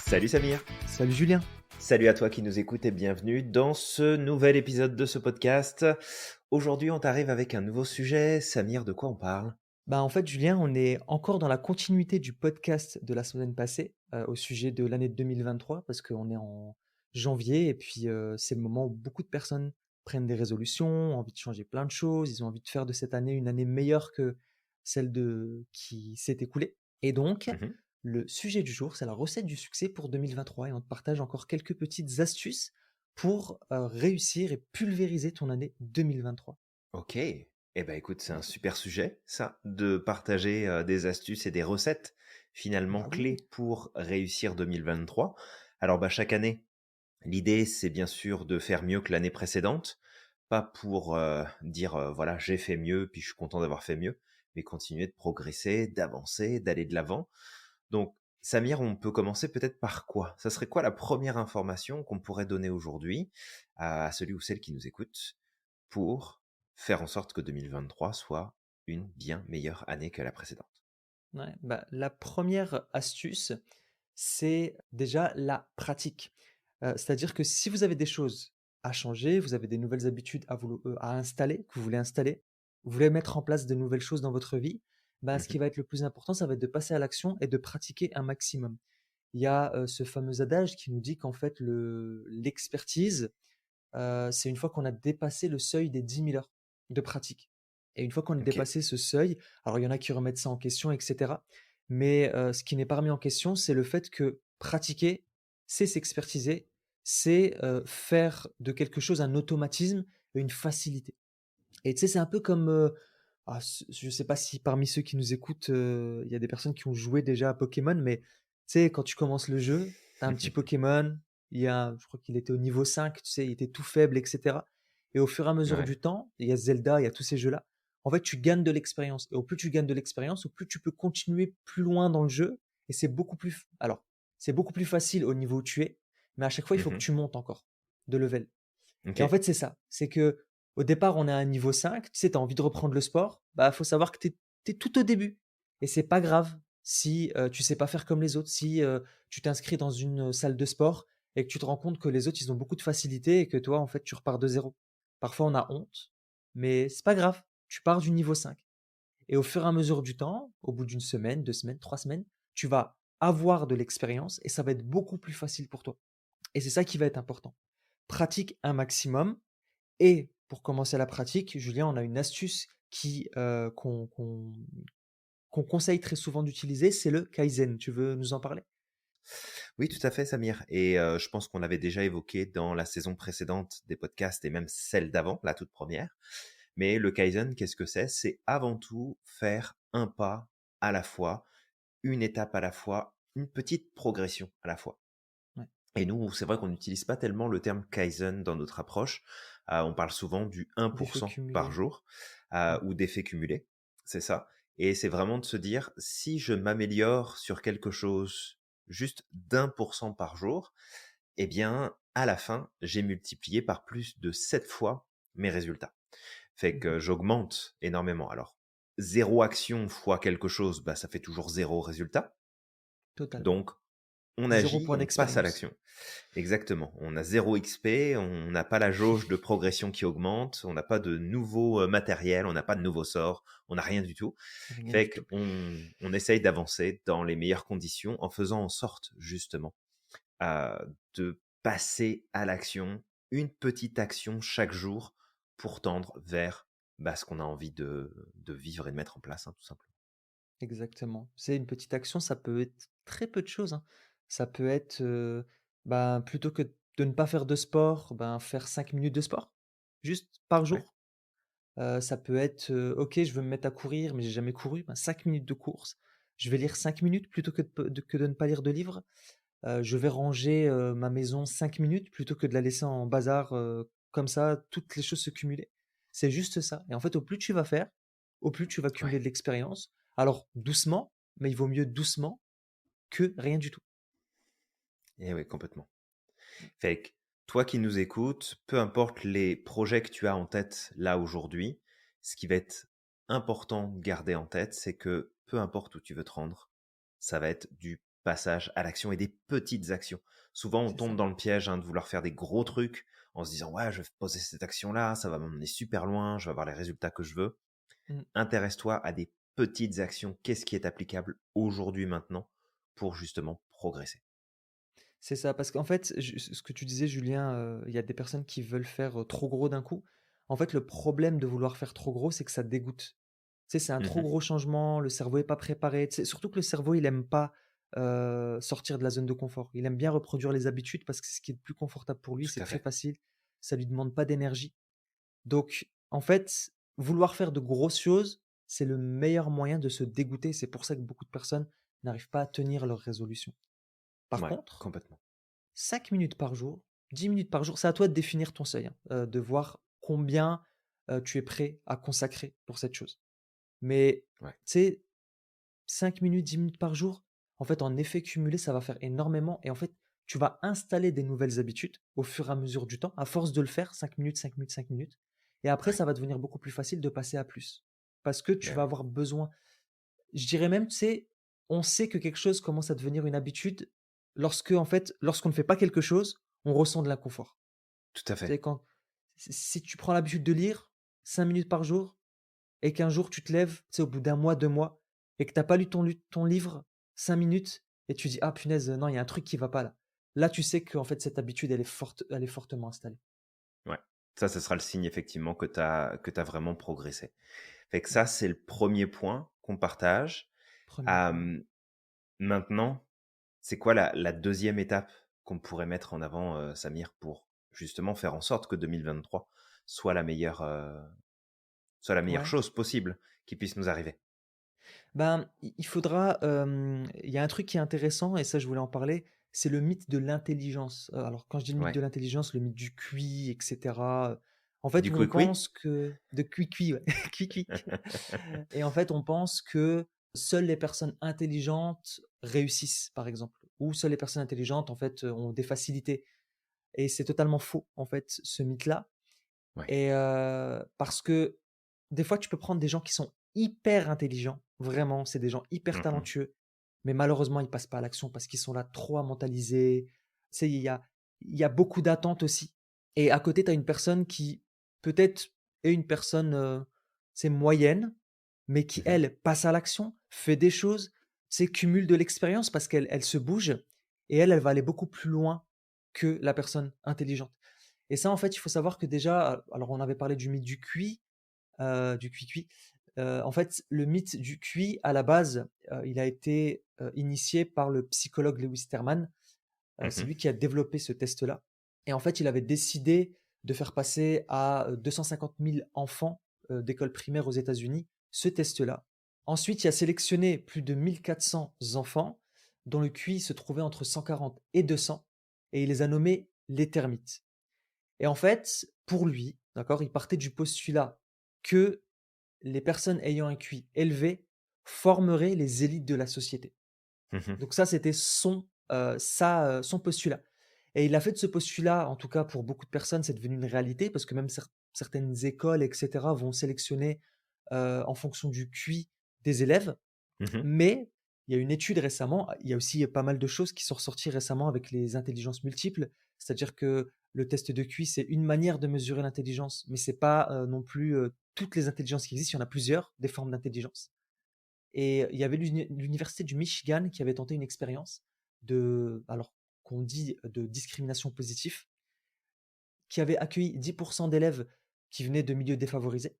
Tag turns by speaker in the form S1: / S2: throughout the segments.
S1: Salut Samir,
S2: Salut Julien.
S1: salut à toi qui nous écoutes et bienvenue dans ce nouvel épisode de ce podcast. Aujourd'hui on t'arrive avec un nouveau sujet. Samir, de quoi on parle?
S2: En fait, Julien, on est encore dans la continuité du podcast de la semaine passée au sujet de l'année 2023 parce qu'on est en janvier et puis c'est le moment où beaucoup de personnes prennent des résolutions, ont envie de changer plein de choses, ils ont envie de faire de cette année une année meilleure que celle qui s'est écoulée. Et donc,
S1: Mhm.
S2: le sujet du jour, c'est la recette du succès pour 2023 et on te partage encore quelques petites astuces pour réussir et pulvériser ton année 2023.
S1: Ok, écoute, c'est un super sujet ça, de partager des astuces et des recettes finalement
S2: Bah oui.
S1: clés pour réussir 2023. Alors chaque année, l'idée c'est bien sûr de faire mieux que l'année précédente, pas pour dire voilà j'ai fait mieux puis je suis content d'avoir fait mieux, mais continuer de progresser, d'avancer, d'aller de l'avant. Donc, Samir, on peut commencer peut-être par quoi? Ça serait quoi la première information qu'on pourrait donner aujourd'hui à celui ou celle qui nous écoute pour faire en sorte que 2023 soit une bien meilleure année que la précédente?
S2: Ouais, la première astuce, c'est déjà la pratique. C'est-à-dire que si vous avez des choses à changer, vous avez des nouvelles habitudes à installer, que vous voulez installer, vous voulez mettre en place de nouvelles choses dans votre vie, ce qui
S1: Mhm.
S2: va être le plus important, ça va être de passer à l'action et de pratiquer un maximum. Il y a ce fameux adage qui nous dit qu'en fait, l'expertise, c'est une fois qu'on a dépassé le seuil des 10 000 heures de pratique. Et une fois qu'on a
S1: Ok,
S2: dépassé ce seuil, alors il y en a qui remettent ça en question, etc. Mais ce qui n'est pas remis en question, c'est le fait que pratiquer, c'est s'expertiser, c'est faire de quelque chose un automatisme et une facilité. Et tu sais, c'est un peu comme, je sais pas si parmi ceux qui nous écoutent, il y a des personnes qui ont joué déjà à Pokémon, mais tu sais, quand tu commences le jeu, tu as un petit Pokémon, je crois qu'il était au niveau 5, tu sais, il était tout faible, etc. Et au fur et à mesure
S1: ouais.
S2: du temps, il y a Zelda, il y a tous ces jeux-là. En fait, tu gagnes de l'expérience. Et au plus tu gagnes de l'expérience, au plus tu peux continuer plus loin dans le jeu. Et c'est beaucoup plus facile au niveau où tu es, mais à chaque fois, il faut que
S1: Mhm.
S2: tu montes encore de level.
S1: Ok,
S2: Et en fait, c'est ça. C'est que au départ, on est à un niveau 5. Tu sais, tu as envie de reprendre le sport. Faut savoir que tu es, tout au début. Et c'est pas grave si tu sais pas faire comme les autres. Si tu t'inscris dans une salle de sport et que tu te rends compte que les autres, ils ont beaucoup de facilité et que toi, en fait, tu repars de zéro. Parfois, on a honte, mais c'est pas grave. Tu pars du niveau 5. Et au fur et à mesure du temps, au bout d'une semaine, 2 semaines, 3 semaines, tu vas avoir de l'expérience et ça va être beaucoup plus facile pour toi. Et c'est ça qui va être important. Pratique un maximum et pour commencer la pratique, Julien, on a une astuce qu'on conseille très souvent d'utiliser, c'est le Kaizen. Tu veux nous en parler?
S1: oui, tout à fait, Samir. Et je pense qu'on l'avait déjà évoqué dans la saison précédente des podcasts et même celle d'avant, la toute première. Mais le Kaizen, qu'est-ce que c'est? C'est avant tout faire un pas à la fois, une étape à la fois, une petite progression à la fois.
S2: Ouais,
S1: Et nous, c'est vrai qu'on n'utilise pas tellement le terme Kaizen dans notre approche. On parle souvent du
S2: d'effets
S1: 1% par
S2: cumulés.
S1: jour
S2: Ouais.
S1: ou d'effet cumulé. C'est ça. Et c'est vraiment de se dire, si je m'améliore sur quelque chose juste d'1% par jour, eh bien, à la fin, j'ai multiplié par plus de 7 fois mes résultats. Fait
S2: Mhm.
S1: que j'augmente énormément. Alors, zéro action fois quelque chose, ça fait toujours zéro résultat.
S2: Totalement.
S1: Donc, on
S2: Zéro
S1: agit,
S2: point
S1: on passe à
S2: d'expérience.
S1: l'action. Exactement. On a zéro XP, on n'a pas la jauge de progression qui augmente, on n'a pas de nouveau matériel, on n'a pas de nouveau sort, on n'a rien du tout.
S2: Rien
S1: Fait
S2: du tout.
S1: qu'on essaye d'avancer dans les meilleures conditions en faisant en sorte, justement, euh, de passer à l'action, une petite action chaque jour pour tendre vers ce qu'on a envie de vivre et de mettre en place, hein, tout simplement.
S2: Exactement. C'est une petite action, ça peut être très peu de choses, hein. Ça peut être, plutôt que de ne pas faire de sport, faire 5 minutes de sport, juste par
S1: Ouais.
S2: jour. Ça peut être, OK, je veux me mettre à courir, mais j'ai jamais couru, 5 minutes de course. Je vais lire 5 minutes plutôt que de ne pas lire de livre. Je vais ranger, ma maison 5 minutes plutôt que de la laisser en bazar, comme ça, toutes les choses se cumuler. C'est juste ça et en fait, au plus tu vas faire, au plus tu vas cumuler
S1: Ouais.
S2: de l'expérience. Alors doucement, mais il vaut mieux doucement que rien du tout.
S1: Et oui, complètement. Fait que toi qui nous écoutes, peu importe les projets que tu as en tête là aujourd'hui, ce qui va être important de garder en tête, c'est que peu importe où tu veux te rendre, ça va être du passage à l'action et des petites actions. Souvent, on
S2: c'est
S1: tombe
S2: ça.
S1: dans le piège de vouloir faire des gros trucs en se disant ouais, je vais poser cette action-là, ça va m'emmener super loin, je vais avoir les résultats que je veux.
S2: Mmh.
S1: Intéresse-toi à des petites actions. Qu'est-ce qui est applicable aujourd'hui, maintenant, pour justement progresser?
S2: C'est ça, parce qu'en fait, ce que tu disais Julien, il y a des personnes qui veulent faire, trop gros d'un coup. En fait, le problème de vouloir faire trop gros, c'est que ça dégoûte. Tu sais, c'est un trop
S1: Mmh.
S2: gros changement, le cerveau est pas préparé. Tu sais, surtout que le cerveau, il aime pas, sortir de la zone de confort. Il aime bien reproduire les habitudes parce que c'est ce qui est le plus confortable pour lui,
S1: Tout
S2: c'est
S1: à
S2: très
S1: fait.
S2: facile, ça lui demande pas d'énergie. Donc en fait, vouloir faire de grosses choses, c'est le meilleur moyen de se dégoûter. C'est pour ça que beaucoup de personnes n'arrivent pas à tenir leurs résolutions. Par
S1: Ouais,
S2: contre,
S1: complètement.
S2: 5 minutes par jour, 10 minutes par jour, c'est à toi de définir ton seuil, hein, de voir combien, tu es prêt à consacrer pour cette chose. Mais
S1: Ouais.
S2: tu sais, 5 minutes, 10 minutes par jour, en fait, en effet cumulé, ça va faire énormément et en fait, tu vas installer des nouvelles habitudes au fur et à mesure du temps, à force de le faire 5 minutes, 5 minutes, 5 minutes et après
S1: Ouais.
S2: ça va devenir beaucoup plus facile de passer à plus. Parce que tu
S1: Beh,
S2: vas
S1: oui.
S2: avoir besoin, je dirais même, tu sais, on sait que quelque chose commence à devenir une habitude lorsque, en fait, lorsqu'on ne fait pas quelque chose, on ressent de l'inconfort.
S1: Tout à
S2: Tu sais,
S1: fait.
S2: quand si tu prends l'habitude de lire 5 minutes par jour et qu'un jour tu te lèves, tu sais, au bout d'un mois, 2 mois et que tu as pas lu ton livre 5 minutes et tu dis: «Ah punaise, non, il y a un truc qui va pas là». Là, tu sais qu'en fait, cette habitude, elle est fortement installée.
S1: Ouais. Ça sera le signe effectivement que tu as vraiment progressé. Fait que
S2: Mmh.
S1: ça, c'est le premier point qu'on partage.
S2: 1er point, ouais.
S1: Hem, Maintenant, c'est quoi la 2e étape qu'on pourrait mettre en avant, Samir, pour justement faire en sorte que 2023 soit la meilleure, soit la meilleure
S2: Ouais.
S1: chose possible qui puisse nous arriver?
S2: Ben, il faudra, il y a un truc qui est intéressant et ça, je voulais en parler, c'est le mythe de l'intelligence. Alors quand je dis le mythe de
S1: Ouais.
S2: l'intelligence, le mythe du QI et cetera, en fait,
S1: Du
S2: où on
S1: quick-quick?
S2: pense que de QI, ouais, QI. Et en fait, on pense que seules les personnes intelligentes réussissent, par exemple, ou seules les personnes intelligentes, en fait, ont des facilités et c'est totalement faux, en fait, ce mythe-là
S1: Ouais.
S2: et parce que des fois, tu peux prendre des gens qui sont hyper intelligents, vraiment, c'est des gens hyper
S1: Mmh.
S2: talentueux, mais malheureusement, ils passent pas à l'action parce qu'ils sont là trop à mentaliser. Tu sais, il y a beaucoup d'attentes aussi et à côté, tu as une personne qui peut-être est une personne, c'est moyenne, mais qui
S1: Mmh.
S2: elle, passe à l'action, fait des choses, tu sais, cumule de l'expérience parce qu'elle se bouge et elle va aller beaucoup plus loin que la personne intelligente. Et ça, en fait, il faut savoir que déjà, alors on avait parlé du mythe du QI, du QI. En fait, le mythe du QI, à la base, il a été, initié par le psychologue Lewis Terman. C'est
S1: Mmh.
S2: lui qui a développé ce test-là et en fait, il avait décidé de faire passer à, 250 000 enfants, d'école primaire aux États-Unis, ce test-là. Ensuite, il a sélectionné plus de 1 400 enfants dont le QI se trouvait entre 140 et 200 et il les a nommés les termites. Et en fait, pour lui, d'accord, il partait du postulat que les personnes ayant un QI élevé formeraient les élites de la société.
S1: Mmh.
S2: Donc ça, c'était son postulat. Et il a fait de ce postulat, en tout cas pour beaucoup de personnes, c'est devenu une réalité parce que même certaines écoles, et cetera, vont sélectionner, en fonction du QI des élèves.
S1: Mmh.
S2: Mais il y a une étude récemment, il y a aussi pas mal de choses qui sont ressorties récemment avec les intelligences multiples. C'est-à-dire que le test de QI, c'est une manière de mesurer l'intelligence, mais c'est pas, non plus, toutes les intelligences qui existent, il y en a plusieurs, des formes d'intelligence. Et il y avait l'université du Michigan qui avait tenté une expérience de, alors qu'on dit de discrimination positive, qui avait accueilli 10 d'élèves qui venaient de milieux défavorisés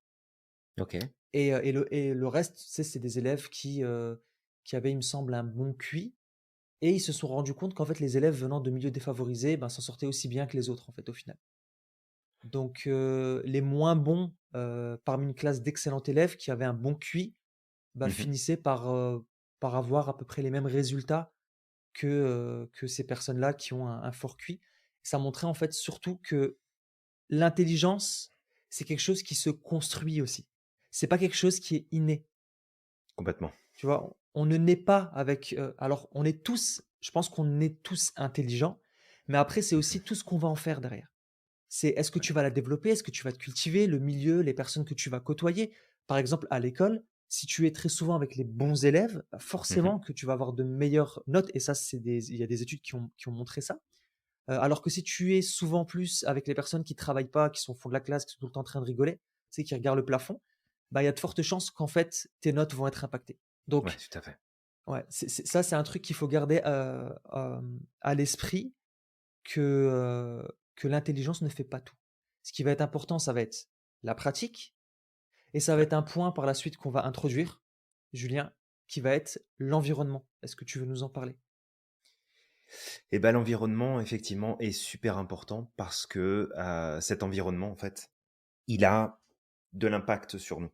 S1: OK.
S2: et le reste, tu sais, c'est des élèves qui avaient, il me semble, un bon QI et ils se sont rendus compte qu'en fait, les élèves venant de milieux défavorisés, ben, s'en sortaient aussi bien que les autres, en fait, au final. Donc les moins bons, parmi une classe d'excellents élèves qui avaient un bon QI, bah,
S1: Mmh.
S2: finissaient par avoir à peu près les mêmes résultats que ces personnes-là qui ont un fort QI. Ça montrait en fait surtout que l'intelligence, c'est quelque chose qui se construit aussi. C'est pas quelque chose qui est inné,
S1: Complètement.
S2: tu vois? On ne naît pas avec, alors on est tous, je pense qu'on est tous intelligents, mais après c'est aussi
S1: Mmh.
S2: tout ce qu'on va en faire derrière. C'est est-ce que
S1: Ouais.
S2: tu vas la développer? Est-ce que tu vas te cultiver? Le milieu, les personnes que tu vas côtoyer? Par exemple, à l'école, Si tu es très souvent avec les bons élèves, bah,
S1: Mmh.
S2: forcément que tu vas avoir de meilleures notes et ça, il y a des études qui ont montré ça. Alors que si tu es souvent plus avec les personnes qui travaillent pas, qui sont au fond de la classe, qui sont tout le temps en train de rigoler, tu sais, qui regardent le plafond, bah, il y a de fortes chances qu'en fait, tes notes vont être impactées.
S1: Ouais,
S2: Donc
S1: tout à fait.
S2: ouais, ça, c'est un truc qu'il faut garder, à l'esprit que, que l'intelligence ne fait pas tout. Ce qui va être important, ça va être la pratique et ça va
S1: Ouais.
S2: être un point par la suite qu'on va introduire, Julien, qui va être l'environnement. Est-ce que tu veux nous en parler?
S1: Et ben l'environnement effectivement est super important parce que, cet environnement en fait, il a de l'impact sur nous.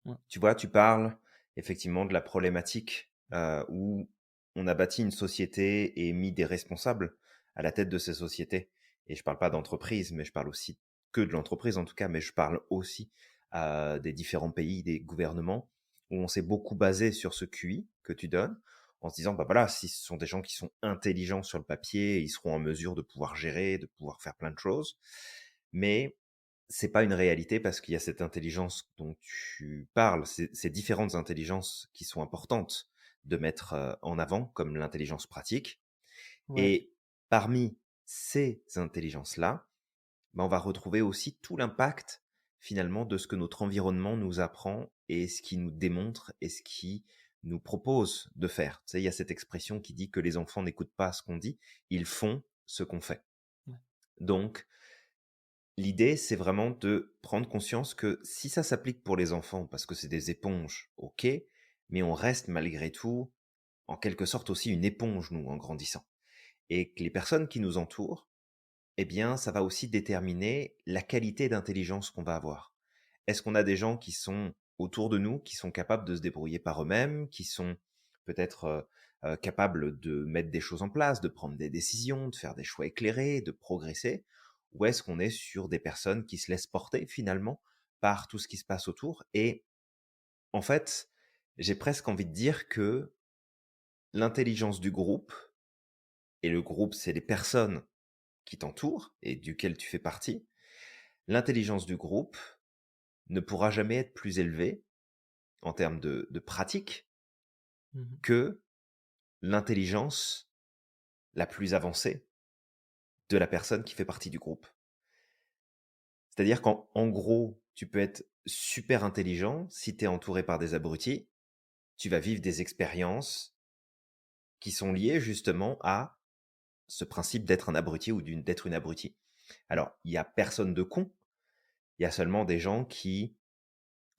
S2: Ouais,
S1: Tu vois, tu parles effectivement de la problématique, où on a bâti une société et mis des responsables à la tête de ces sociétés et je parle pas d'entreprise, mais je parle aussi que de l'entreprise en tout cas, mais je parle aussi, des différents pays, des gouvernements où on s'est beaucoup basé sur ce QI que tu donnes en se disant: «Bah, voilà, si ce sont des gens qui sont intelligents sur le papier, ils seront en mesure de pouvoir gérer, de pouvoir faire plein de choses». Mais c'est pas une réalité parce qu'il y a cette intelligence dont tu parles, ces différentes intelligences qui sont importantes de mettre, en avant, comme l'intelligence pratique
S2: ouais,
S1: et parmi ces intelligences-là, bah, on va retrouver aussi tout l'impact, finalement, de ce que notre environnement nous apprend et ce qui nous démontre et ce qui nous propose de faire. Tu sais, il y a cette expression qui dit que les enfants n'écoutent pas ce qu'on dit, ils font ce qu'on fait.
S2: ouais.
S1: Donc l'idée, c'est vraiment de prendre conscience que si ça s'applique pour les enfants, parce que c'est des éponges, OK, mais on reste malgré tout, en quelque sorte aussi une éponge, nous, en grandissant. Et que les personnes qui nous entourent, eh bien, ça va aussi déterminer la qualité d'intelligence qu'on va avoir. Est-ce qu'on a des gens qui sont autour de nous, qui sont capables de se débrouiller par eux-mêmes, qui sont peut-être capables de mettre des choses en place, de prendre des décisions, de faire des choix éclairés, de progresser? Ou est-ce qu'on est sur des personnes qui se laissent porter finalement par tout ce qui se passe autour? Et en fait, j'ai presque envie de dire que l'intelligence du groupe, et le groupe, c'est les personnes qui t'entourent et duquel tu fais partie, l'intelligence du groupe ne pourra jamais être plus élevée en termes de pratique
S2: Mmh.
S1: que l'intelligence la plus avancée de la personne qui fait partie du groupe. C'est-à-dire qu'en gros, tu peux être super intelligent si tu es entouré par des abrutis, tu vas vivre des expériences qui sont liées justement à ce principe d'être un abruti ou d'être une abrutie. Alors, il y a personne de con, il y a seulement des gens qui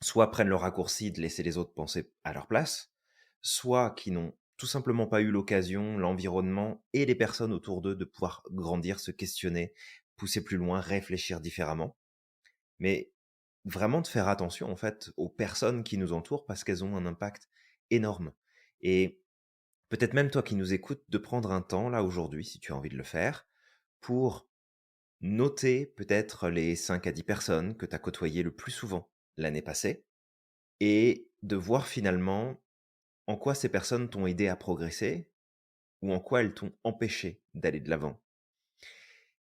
S1: soit prennent le raccourci de laisser les autres penser à leur place, soit qui n'ont tout simplement pas eu l'occasion, l'environnement et les personnes autour d'eux de pouvoir grandir, se questionner, pousser plus loin, réfléchir différemment. Mais vraiment de faire attention en fait aux personnes qui nous entourent parce qu'elles ont un impact énorme. Et peut-être même toi qui nous écoutes, de prendre un temps là aujourd'hui, si tu as envie de le faire, pour noter peut-être les 5 à 10 personnes que tu as côtoyées le plus souvent l'année passée et de voir finalement en quoi ces personnes t'ont aidé à progresser ou en quoi elles t'ont empêché d'aller de l'avant.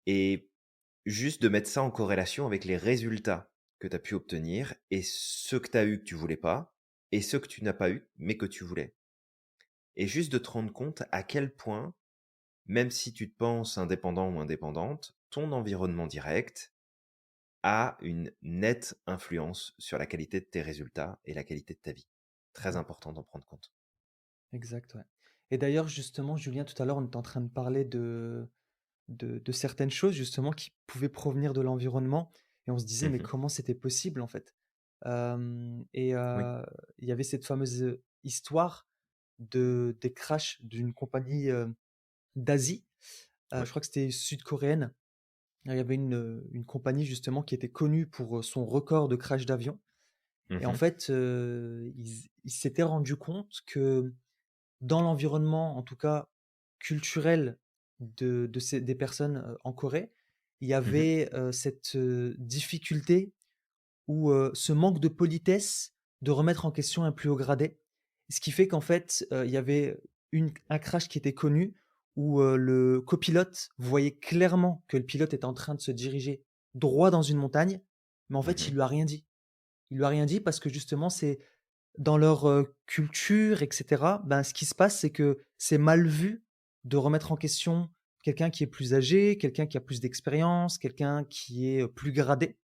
S1: Et juste de mettre ça en corrélation avec les résultats que tu as pu obtenir et ceux que tu as eu que tu voulais pas et ceux que tu n'as pas eu mais que tu voulais. Et juste de te rendre compte à quel point, même si tu te penses indépendant ou indépendante, ton environnement direct a une nette influence sur la qualité de tes résultats et la qualité de ta vie. Très
S2: Ouais,
S1: important d'en prendre compte.
S2: exact, ouais. Et d'ailleurs, justement, Julien, tout à l'heure, on était en train de parler de certaines choses, justement, qui pouvaient provenir de l'environnement et on se disait: «Mais
S1: Mmh.
S2: comment c'était possible, en fait?» Et
S1: Oui.
S2: il y avait cette fameuse, histoire des crashs d'une compagnie, d'Asie,
S1: Ouais.
S2: je crois que c'était sud-coréenne. Il y avait une compagnie, justement, qui était connue pour, son record de crash d'avion et en
S1: Mmh.
S2: fait, ils s'étaient rendus compte que dans l'environnement, en tout cas culturel de ces des personnes, en Corée, il y
S1: Mmh.
S2: avait, cette, difficulté ou, ce manque de politesse de remettre en question un plus haut gradé. Ce qui fait qu'en fait, il y avait un crash qui était connu où, le copilote voyait clairement que le pilote était en train de se diriger droit dans une montagne, mais en fait, il
S1: Mmh.
S2: lui a rien dit. Il lui a rien dit parce que justement, dans leur, culture et cetera, ben, ce qui se passe, c'est que c'est mal vu de remettre en question quelqu'un qui est plus âgé, quelqu'un qui a plus d'expérience, quelqu'un qui est, plus gradé.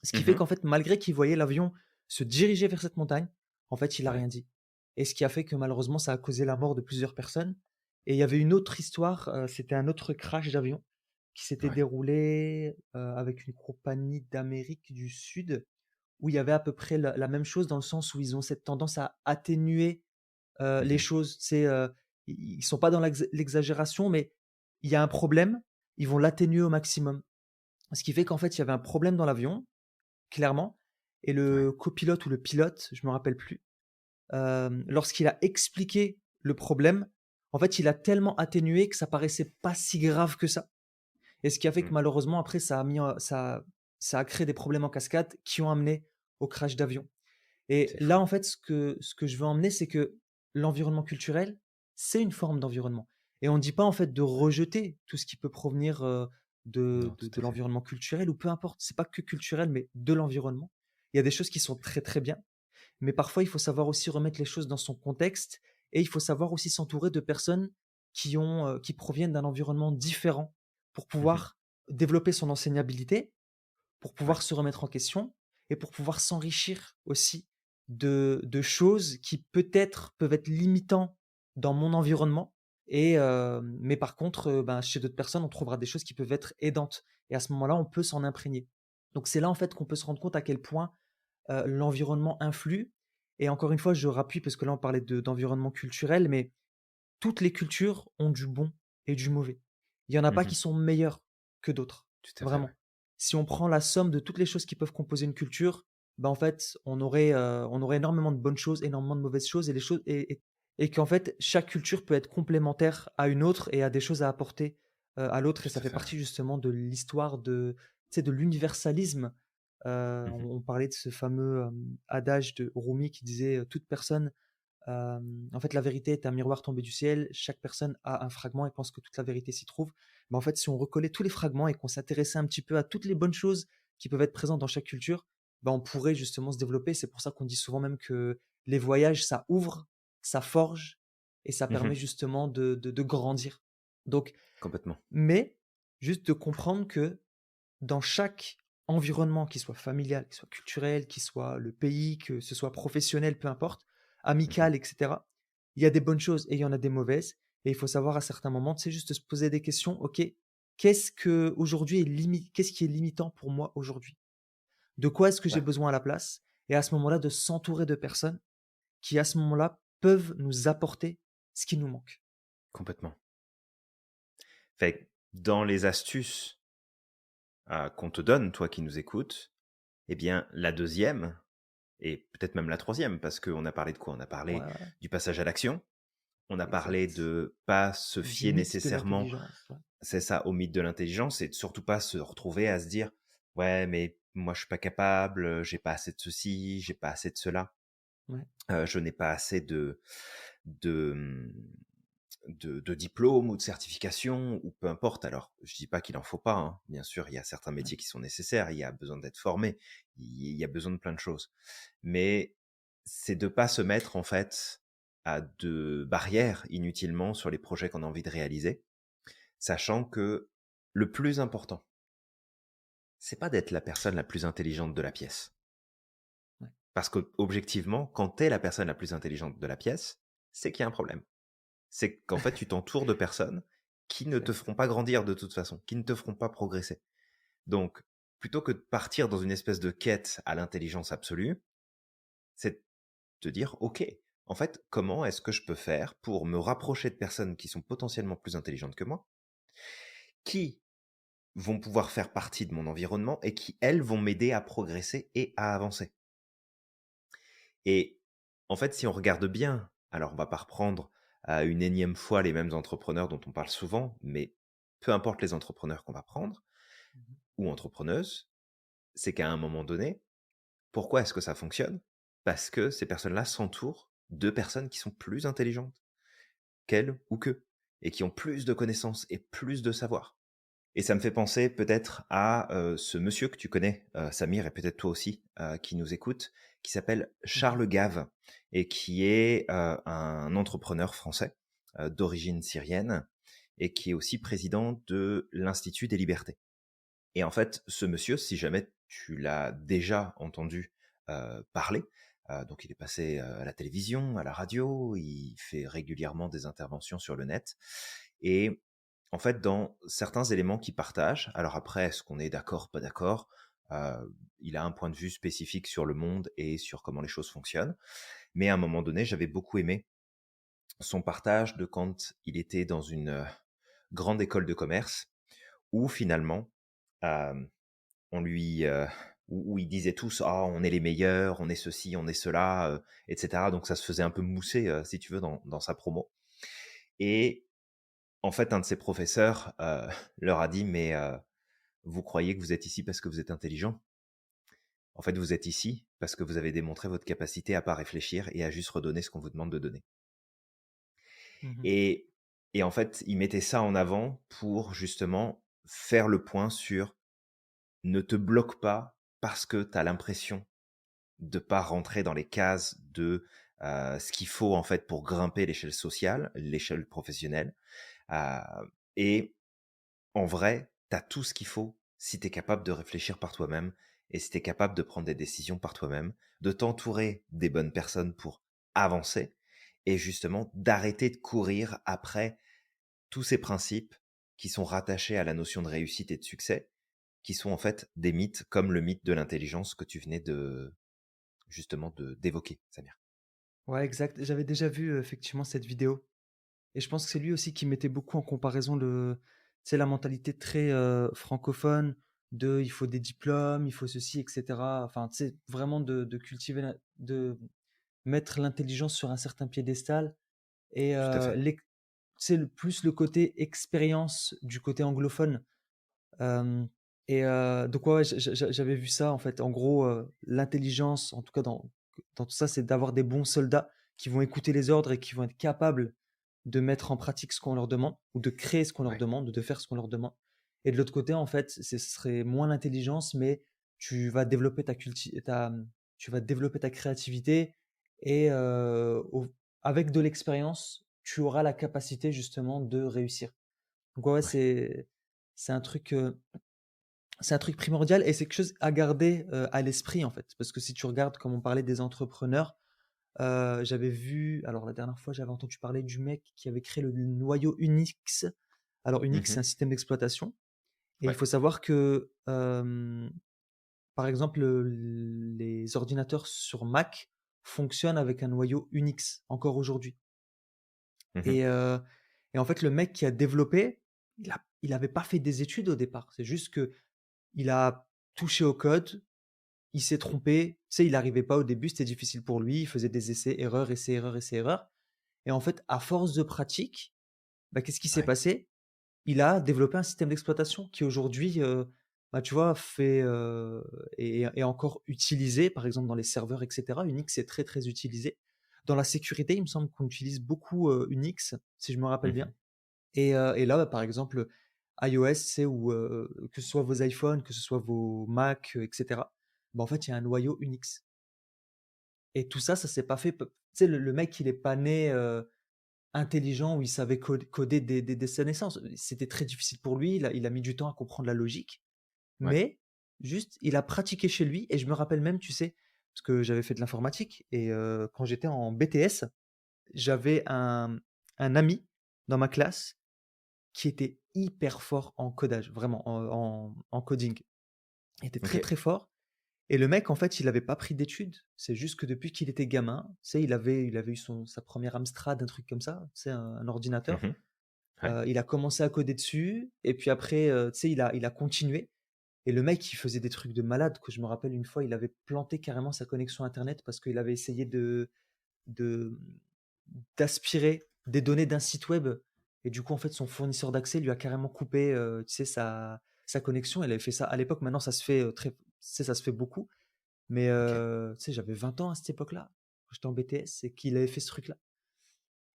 S2: Ce qui fait
S1: Mmh.
S2: qu'en fait, malgré qu'il voyait l'avion se diriger vers cette montagne, en fait, il a
S1: Ouais.
S2: rien dit et ce qui a fait que malheureusement, ça a causé la mort de plusieurs personnes et il y avait une autre histoire, c'était un autre crash d'avion qui s'était
S1: Ouais.
S2: déroulé, avec une compagnie d'Amérique du Sud où il y avait à peu près la même chose dans le sens où ils ont cette tendance à atténuer, les
S1: Mmh.
S2: choses. C'est, ils sont pas dans l'exagération, mais il y a un problème, ils vont l'atténuer au maximum. Ce qui fait qu'en fait, il y avait un problème dans l'avion, clairement et
S1: Ouais.
S2: le copilote ou le pilote, je me rappelle plus, lorsqu'il a expliqué le problème, en fait, il a tellement atténué que ça paraissait pas si grave que ça et ce qui a fait que
S1: Mmh.
S2: malheureusement après ça a créé des problèmes en cascade qui ont amené au crash d'avion. Et
S1: C'est
S2: là,
S1: fou.
S2: en fait, ce que je veux emmener, c'est que l'environnement culturel, c'est une forme d'environnement. Et on ne dit pas, en fait, de rejeter tout ce qui peut provenir, de
S1: Non,
S2: de
S1: tout
S2: de
S1: à fait.
S2: l'environnement culturel ou peu importe. C'est pas que culturel, mais de l'environnement. Il y a des choses qui sont très, très bien, mais parfois, il faut savoir aussi remettre les choses dans son contexte et il faut savoir aussi s'entourer de personnes qui proviennent d'un environnement différent pour
S1: Mmh.
S2: pouvoir développer son enseignabilité, pour pouvoir
S1: Ouais.
S2: se remettre en question et pour pouvoir s'enrichir aussi de choses qui peut-être peuvent être limitants dans mon environnement et mais par contre, ben, chez d'autres personnes, on trouvera des choses qui peuvent être aidantes et à ce moment-là, on peut s'en imprégner. Donc c'est là, en fait, qu'on peut se rendre compte à quel point, l'environnement influe et encore une fois, je rappuie parce que là, on parlait d'environnement culturel, mais toutes les cultures ont du bon et du mauvais. Il y en a pas
S1: Mmh.
S2: qui sont meilleures que d'autres,
S1: Tout à fait, ouais.
S2: vraiment. Si on prend la somme de toutes les choses qui peuvent composer une culture, bah, en fait, on aurait énormément de bonnes choses, énormément de mauvaises choses et les choses et qu'en fait, chaque culture peut être complémentaire à une autre et a des choses à apporter, à l'autre et
S1: Tout
S2: ça
S1: à
S2: fait
S1: fait, ouais.
S2: partie justement de l'histoire de, tu sais, de l'universalisme.
S1: Mmh.
S2: On parlait de ce fameux, adage de Rumi qui disait, «Toute personne en fait, la vérité est un miroir tombé du ciel. Chaque personne a un fragment et pense que toute la vérité s'y trouve. Mais en fait, si on recollait tous les fragments et qu'on s'intéressait un petit peu à toutes les bonnes choses qui peuvent être présentes dans chaque culture, bah, on pourrait justement se développer. C'est pour ça qu'on dit souvent même que les voyages, ça ouvre, ça forge et ça permet
S1: Mmh.
S2: justement de grandir. Donc,
S1: Complètement.
S2: mais juste de comprendre que dans chaque environnement, qu'il soit familial, qu'il soit culturel, qu'il soit le pays, que ce soit professionnel, peu importe,
S1: Mmh.
S2: amical, et cetera. Il y a des bonnes choses et il y en a des mauvaises et il faut savoir à certains moments, tu sais, juste se poser des questions. OK, qu'est-ce qui est limitant pour moi aujourd'hui? De quoi est-ce que j'ai
S1: Ouais,
S2: besoin à la place? Et à ce moment-là, de s'entourer de personnes qui, à ce moment-là, peuvent nous apporter ce qui nous manque.
S1: complètement. Fait que dans les astuces, qu'on te donne, toi qui nous écoutes, eh bien, la deuxième et peut-être même la troisième, parce qu'on a parlé de quoi? On a
S2: Ouais,
S1: parlé
S2: ouais,
S1: du passage à l'action, on a parlé
S2: exact.
S1: de pas se
S2: Du
S1: fier
S2: mythe de
S1: nécessairement,
S2: l'intelligence. Ouais,
S1: c'est ça, au mythe de l'intelligence et de surtout pas se retrouver à se dire: «Ouais, mais moi je suis pas capable, j'ai pas assez de ceci, j'ai pas assez de cela,
S2: ouais,
S1: je n'ai pas assez de, mmh, de diplômes ou de certifications ou peu importe». Alors, je dis pas qu'il en faut pas, hein. Bien sûr, il y a certains
S2: ouais.
S1: métiers qui sont nécessaires, il y a besoin d'être formé, il y a besoin de plein de choses. Mais c'est de pas se mettre en fait à de barrières inutilement sur les projets qu'on a envie de réaliser, sachant que le plus important, c'est pas d'être la personne la plus intelligente de la pièce.
S2: Ouais.
S1: Parce qu'objectivement, quand tu es la personne la plus intelligente de la pièce, c'est qu'il y a un problème. C'est qu'en fait, tu t'entoures de personnes qui ne te
S2: Exact.
S1: feront pas grandir de toute façon, qui ne te feront pas progresser. Donc, plutôt que de partir dans une espèce de quête à l'intelligence absolue, c'est de te dire, OK, en fait, comment est-ce que je peux faire pour me rapprocher de personnes qui sont potentiellement plus intelligentes que moi, qui vont pouvoir faire partie de mon environnement et qui, elles, vont m'aider à progresser et à avancer. Et en fait, si on regarde bien, alors on va pas reprendre à une énième fois les mêmes entrepreneurs dont on parle souvent, mais peu importe les entrepreneurs qu'on va prendre
S2: Mmh.
S1: ou entrepreneuses, c'est qu'à un moment donné, pourquoi est-ce que ça fonctionne? Parce que ces personnes-là s'entourent de personnes qui sont plus intelligentes qu'elles ou qu'eux et qui ont plus de connaissances et plus de savoir. Et ça me fait penser peut-être à, ce monsieur que tu connais, Samir et peut-être toi aussi, qui nous écoute, qui s'appelle
S2: Mmh.
S1: Charles Gave et qui est, un entrepreneur français, d'origine syrienne et qui est aussi président de l'Institut des libertés. Et en fait, ce monsieur, si jamais tu l'as déjà entendu, parler, donc il est passé, à la télévision, à la radio, il fait régulièrement des interventions sur le net et en fait, dans certains éléments qu'il partage, alors après, est-ce qu'on est d'accord, pas d'accord? Il a un point de vue spécifique sur le monde et sur comment les choses fonctionnent. Mais à un moment donné, j'avais beaucoup aimé son partage de quand il était dans une, grande école de commerce où finalement, hem on lui, où ils disaient tous: «Ah, on est les meilleurs, on est ceci, on est cela», et cetera. Donc ça se faisait un peu mousser, si tu veux, dans sa promo et en fait, un de ses professeurs, leur a dit: «Mais, vous croyez que vous êtes ici parce que vous êtes intelligent? En fait, vous êtes ici parce que vous avez démontré votre capacité à pas réfléchir et à juste redonner ce qu'on vous demande de donner».
S2: Mmh.
S1: Et et en fait, il mettait ça en avant pour justement faire le point sur: ne te bloque pas parce que tu as l'impression de pas rentrer dans les cases de, ce qu'il faut en fait pour grimper l'échelle sociale, l'échelle professionnelle, heu et en vrai, tu as tout ce qu'il faut si tu es capable de réfléchir par toi-même et si tu es capable de prendre des décisions par toi-même, de t'entourer des bonnes personnes pour avancer et justement d'arrêter de courir après tous ces principes qui sont rattachés à la notion de réussite et de succès, qui sont en fait des mythes comme le mythe de l'intelligence que tu venais de justement d'évoquer, Samir.
S2: Ouais, exact. J'avais déjà vu, effectivement cette vidéo et je pense que c'est lui aussi qui mettait beaucoup en comparaison tu sais, la mentalité très, francophone de: «Il faut des diplômes, il faut ceci et cetera». Enfin, tu sais, vraiment de cultiver de mettre l'intelligence sur un certain piédestal et
S1: Tout à fait.
S2: tu sais, plus le côté expérience du côté anglophone. Hem donc ouais, j'avais vu ça en fait. En gros, l'intelligence, en tout cas dans tout ça, c'est d'avoir des bons soldats qui vont écouter les ordres et qui vont être capables de mettre en pratique ce qu'on leur demande ou de créer ce qu'on leur
S1: Ouais,
S2: demande, de faire ce qu'on leur demande. Et de l'autre côté, en fait, ce serait moins l'intelligence, mais tu vas développer tu vas développer ta créativité et au avec de l'expérience, tu auras la capacité justement de réussir. Donc ouais,
S1: ouais.
S2: c'est un truc, c'est un truc primordial et c'est quelque chose à garder, à l'esprit, en fait. Parce que si tu regardes, comme on parlait des entrepreneurs, j'avais vu alors la dernière fois, j'avais entendu parler du mec qui avait créé le noyau Unix. Alors Unix, c'est
S1: Mmh.
S2: un système d'exploitation et il
S1: Ouais.
S2: faut savoir que, par exemple, les ordinateurs sur Mac fonctionnent avec un noyau Unix encore aujourd'hui
S1: Mmh.
S2: et heu et en fait, le mec qui a développé, il avait pas fait des études au départ. C'est juste que il a touché au code, il s'est trompé, tu sais, il arrivait pas au début, c'était difficile pour lui, il faisait des essais, erreurs, essais, erreurs, essais, erreurs et en fait, à force de pratique, bah, qu'est-ce qui s'est
S1: Ouais.
S2: passé? Il a développé un système d'exploitation qui aujourd'hui, bah, tu vois, est encore utilisé, par exemple dans les serveurs et cetera. Unix est très, très utilisé. Dans la sécurité, il me semble qu'on utilise beaucoup, Unix, si je me rappelle bien
S1: Mmh.
S2: et là, bah, par exemple, iOS, c'est où, que ce soit vos iPhones, que ce soit vos Mac, et cetera, bah, en fait, il y a un noyau Unix et tout ça, ça s'est pas fait tu sais, le mec, il est pas né, intelligent où il savait coder dès sa naissance. C'était très difficile pour lui, il a mis du temps à comprendre la logique,
S1: Ouais.
S2: mais juste, il a pratiqué chez lui et je me rappelle même, tu sais, parce que j'avais fait de l'informatique et quand j'étais en BTS, j'avais un ami dans ma classe qui était hyper fort en codage, vraiment en coding. Il était très,
S1: OK.
S2: très fort et le mec, en fait, il avait pas pris d'études. C'est juste que depuis qu'il était gamin, tu sais, il avait eu sa première Amstrad, un truc comme ça, tu sais, un ordinateur.
S1: Mmh. Ouais.
S2: Il a commencé à coder dessus et puis après, tu sais, il a continué et le mec, il faisait des trucs de malade, que je me rappelle une fois, il avait planté carrément sa connexion internet parce qu'il avait essayé de d'aspirer des données d'un site web et du coup, en fait, son fournisseur d'accès lui a carrément coupé, tu sais, sa connexion. Il avait fait ça à l'époque, maintenant ça se fait, tu sais, ça se fait beaucoup, mais
S1: OK.
S2: tu sais, j'avais 20 ans à cette époque-là, quand j'étais en BTS et qu'il avait fait ce truc-là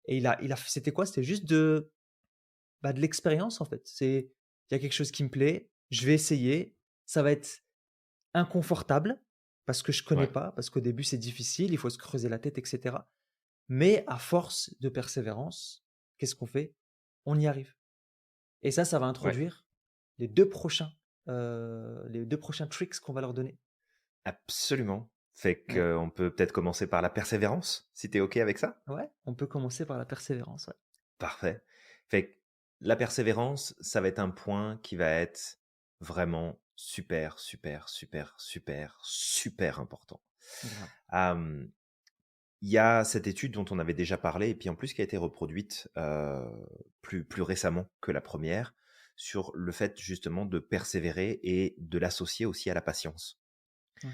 S2: et il a fait c'était quoi? C'était juste bah, de l'expérience, en fait. il y a quelque chose qui me plaît, je vais essayer. Ça va être inconfortable parce que je connais
S1: Ouais,
S2: pas, parce qu'au début c'est difficile, il faut se creuser la tête, et cetera. Mais à force de persévérance, qu'est-ce qu'on fait? On y arrive. Et ça va
S1: ouais,
S2: introduire les 2 prochains tricks qu'on va leur donner.
S1: absolument. Fait
S2: Ouais,
S1: qu'on peut peut-être commencer par la persévérance, si tu es OK avec ça?
S2: ouais, on peut commencer par la persévérance, ouais.
S1: Parfait. Fait que la persévérance, ça va être un point qui va être vraiment super, super, super, super, super important.
S2: Grave.
S1: Hem, il y a cette étude dont on avait déjà parlé et puis en plus qui a été reproduite, plus récemment que la première, sur le fait justement de persévérer et de l'associer aussi à la patience.
S2: Ouais,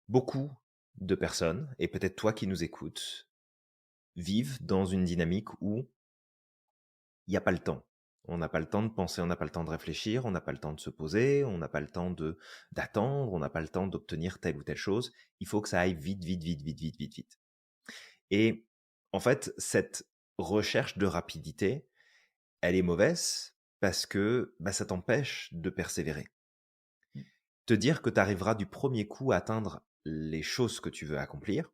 S1: Beaucoup de personnes, et peut-être toi qui nous écoutes, vivent dans une dynamique où il y a pas le temps. On n'a pas le temps de penser, on n'a pas le temps de réfléchir, on n'a pas le temps de se poser, on n'a pas le temps de d'attendre, on n'a pas le temps d'obtenir telle ou telle chose. Il faut que ça aille vite, vite, vite, vite, vite, vite, vite. Et en fait, cette recherche de rapidité, elle est mauvaise parce que, bah, ça t'empêche de persévérer.
S2: mmh,
S1: Te dire que tu arriveras du premier coup à atteindre les choses que tu veux accomplir,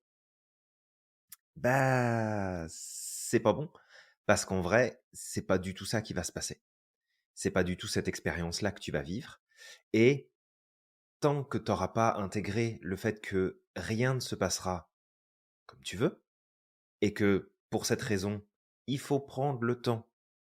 S1: bah, c'est pas bon parce qu'en vrai, c'est pas du tout ça qui va se passer. C'est pas du tout cette expérience-là que tu vas vivre et tant que tu auras pas intégré le fait que rien ne se passera comme tu veux et que pour cette raison, il faut prendre le temps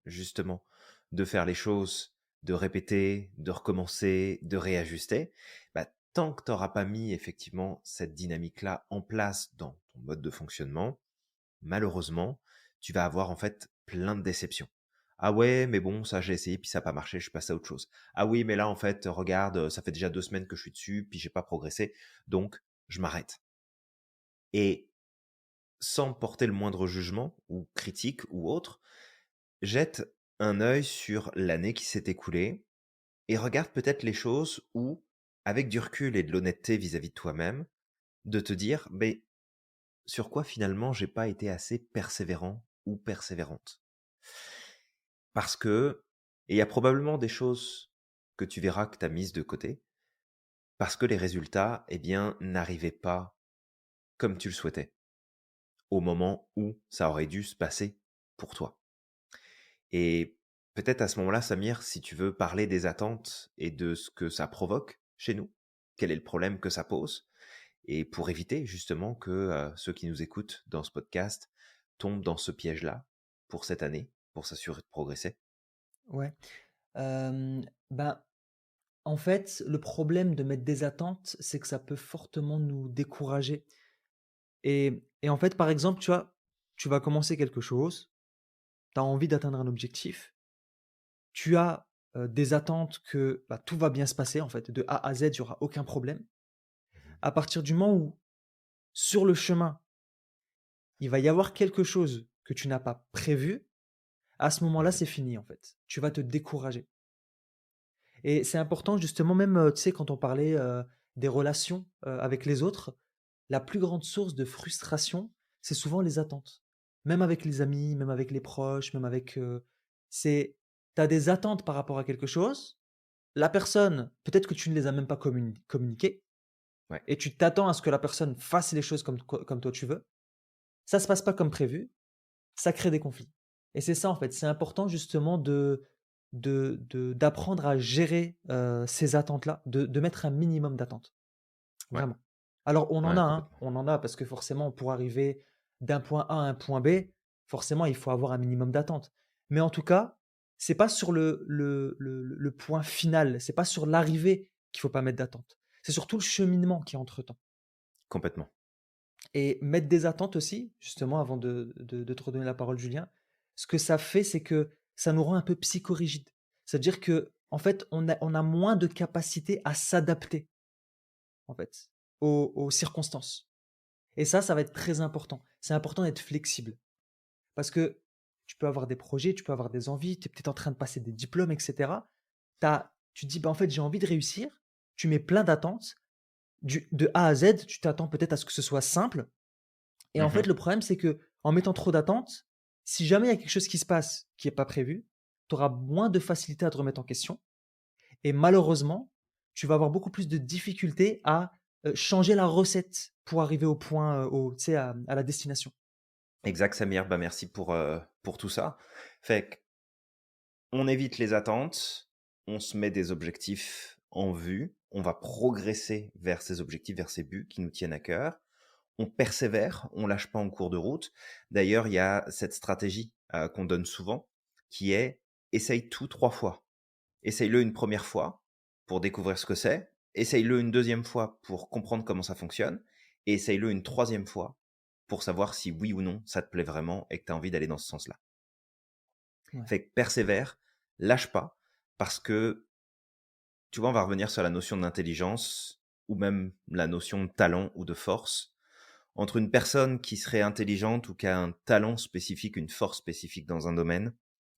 S1: justement de faire les choses, de répéter, de recommencer, de réajuster, bah, tant que tu auras pas mis effectivement cette dynamique-là en place dans ton mode de fonctionnement, malheureusement, tu vas avoir en fait plein de déceptions. Ah ouais, mais bon, ça j'ai essayé, puis ça n'a pas marché, je suis passé à autre chose. Ah oui, mais là en fait, regarde, ça fait déjà 2 semaines que je suis dessus, puis j'ai pas progressé, donc je m'arrête. Et sans porter le moindre jugement, ou critique, ou autre, jette un œil sur l'année qui s'est écoulée, et regarde peut-être les choses où, avec du recul et de l'honnêteté vis-à-vis de toi-même, de te dire, mais sur quoi finalement j'ai pas été assez persévérant ou persévérante. Parce que et il y a probablement des choses que tu verras que tu as mises de côté, parce que les résultats, eh bien, n'arrivaient pas comme tu le souhaitais, au moment où ça aurait dû se passer pour toi. Et peut-être à ce moment-là, Samir, si tu veux parler des attentes et de ce que ça provoque chez nous, quel est le problème que ça pose, et pour éviter justement que ceux qui nous écoutent dans ce podcast tombent dans ce piège-là pour cette année, pour s'assurer de progresser.
S2: ouais. Ben, en fait, le problème de mettre des attentes, c'est que ça peut fortement nous décourager et en fait, par exemple, tu vois, tu vas commencer quelque chose, tu as envie d'atteindre un objectif, tu as, des attentes que, bah, tout va bien se passer en fait, de A à Z, il y aura aucun problème.
S1: Mhm.
S2: À partir du moment où, sur le chemin, il va y avoir quelque chose que tu n'as pas prévu, à ce moment-là,
S1: Mhm.
S2: c'est fini en fait. Tu vas te décourager et c'est important justement même, tu sais, quand on parlait, des relations, avec les autres, la plus grande source de frustration, c'est souvent les attentes. Même avec les amis, même avec les proches, même avec, c'est tu as des attentes par rapport à quelque chose, la personne, peut-être que tu ne les as même pas communiquées
S1: Ouais,
S2: et tu t'attends à ce que la personne fasse les choses comme toi tu veux. Ça se passe pas comme prévu, ça crée des conflits et c'est ça, en fait, c'est important justement d'apprendre à gérer, ces attentes-là, de mettre un minimum d'attentes,
S1: ouais,
S2: vraiment. Alors on en
S1: ouais,
S2: a, hein,
S1: complètement.
S2: on en a parce que forcément pour arriver d'un point A à un point B, forcément il faut avoir un minimum d'attentes. Mais en tout cas, c'est pas sur le point final, c'est pas sur l'arrivée qu'il faut pas mettre d'attentes. C'est surtout le cheminement qui est entre-temps.
S1: Complètement.
S2: Et mettre des attentes aussi, justement, avant de te redonner la parole, Julien, ce que ça fait, c'est que ça nous rend un peu psychorigides. C'est-à-dire que, en fait, on a moins de capacité à s'adapter, en fait, aux circonstances. Et ça va être très important. C'est important d'être flexible. Parce que tu peux avoir des projets, tu peux avoir des envies, tu es peut-être en train de passer des diplômes, etc. Tu te dis, bah, en fait, j'ai envie de réussir. Tu mets plein d'attentes. De A à Z, tu t'attends peut-être à ce que ce soit simple. Et en fait,
S1: Mhm.
S2: le problème, c'est que en mettant trop d'attentes, si jamais il y a quelque chose qui se passe qui est pas prévu, tu auras moins de facilité à te remettre en question et malheureusement, tu vas avoir beaucoup plus de difficultés à, changer la recette pour arriver au point, au tu sais, à la destination.
S1: Exact, Samir. Bah, merci pour tout ça. Fait qu'on évite les attentes, on se met des objectifs en vue, on va progresser vers ces objectifs, vers ces buts qui nous tiennent à cœur. On persévère, on lâche pas en cours de route. D'ailleurs, il y a cette stratégie qu'on donne souvent qui est essaye tout 3 fois. Essaye-le une première fois pour découvrir ce que c'est, essaye-le une deuxième fois pour comprendre comment ça fonctionne, et essaye-le une troisième fois pour savoir si oui ou non ça te plaît vraiment et que tu as envie d'aller dans ce sens-là.
S2: Ouais.
S1: Fait que persévère, lâche pas, parce que tu vois, on va revenir sur la notion d'intelligence ou même la notion de talent ou de force. Entre une personne qui serait intelligente ou qui a un talent spécifique, une force spécifique dans un domaine,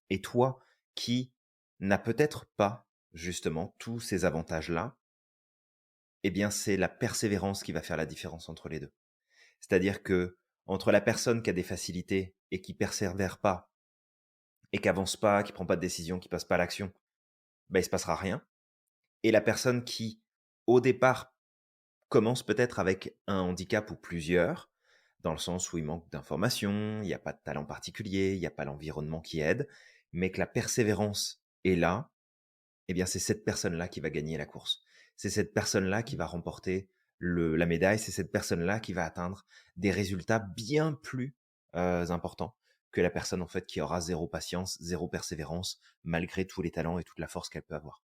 S1: et toi qui n'a peut-être pas justement tous ces avantages-là, eh bien c'est la persévérance qui va faire la différence entre les deux. C'est-à-dire que entre la personne qui a des facilités et qui persévère pas et qui avance pas, qui prend pas de décision, qui passe pas à l'action, ben il se passera rien. Et la personne qui au départ commence peut-être avec un handicap ou plusieurs, dans le sens où il manque d'informations, il n'y a pas de talent particulier, il n'y a pas l'environnement qui aide, mais que la persévérance est là, eh bien c'est cette personne-là qui va gagner la course. C'est cette personne-là qui va remporter la médaille, c'est cette personne-là qui va atteindre des résultats bien plus importants que la personne en fait qui aura zéro patience, zéro persévérance, malgré tous les talents et toute la force qu'elle peut avoir.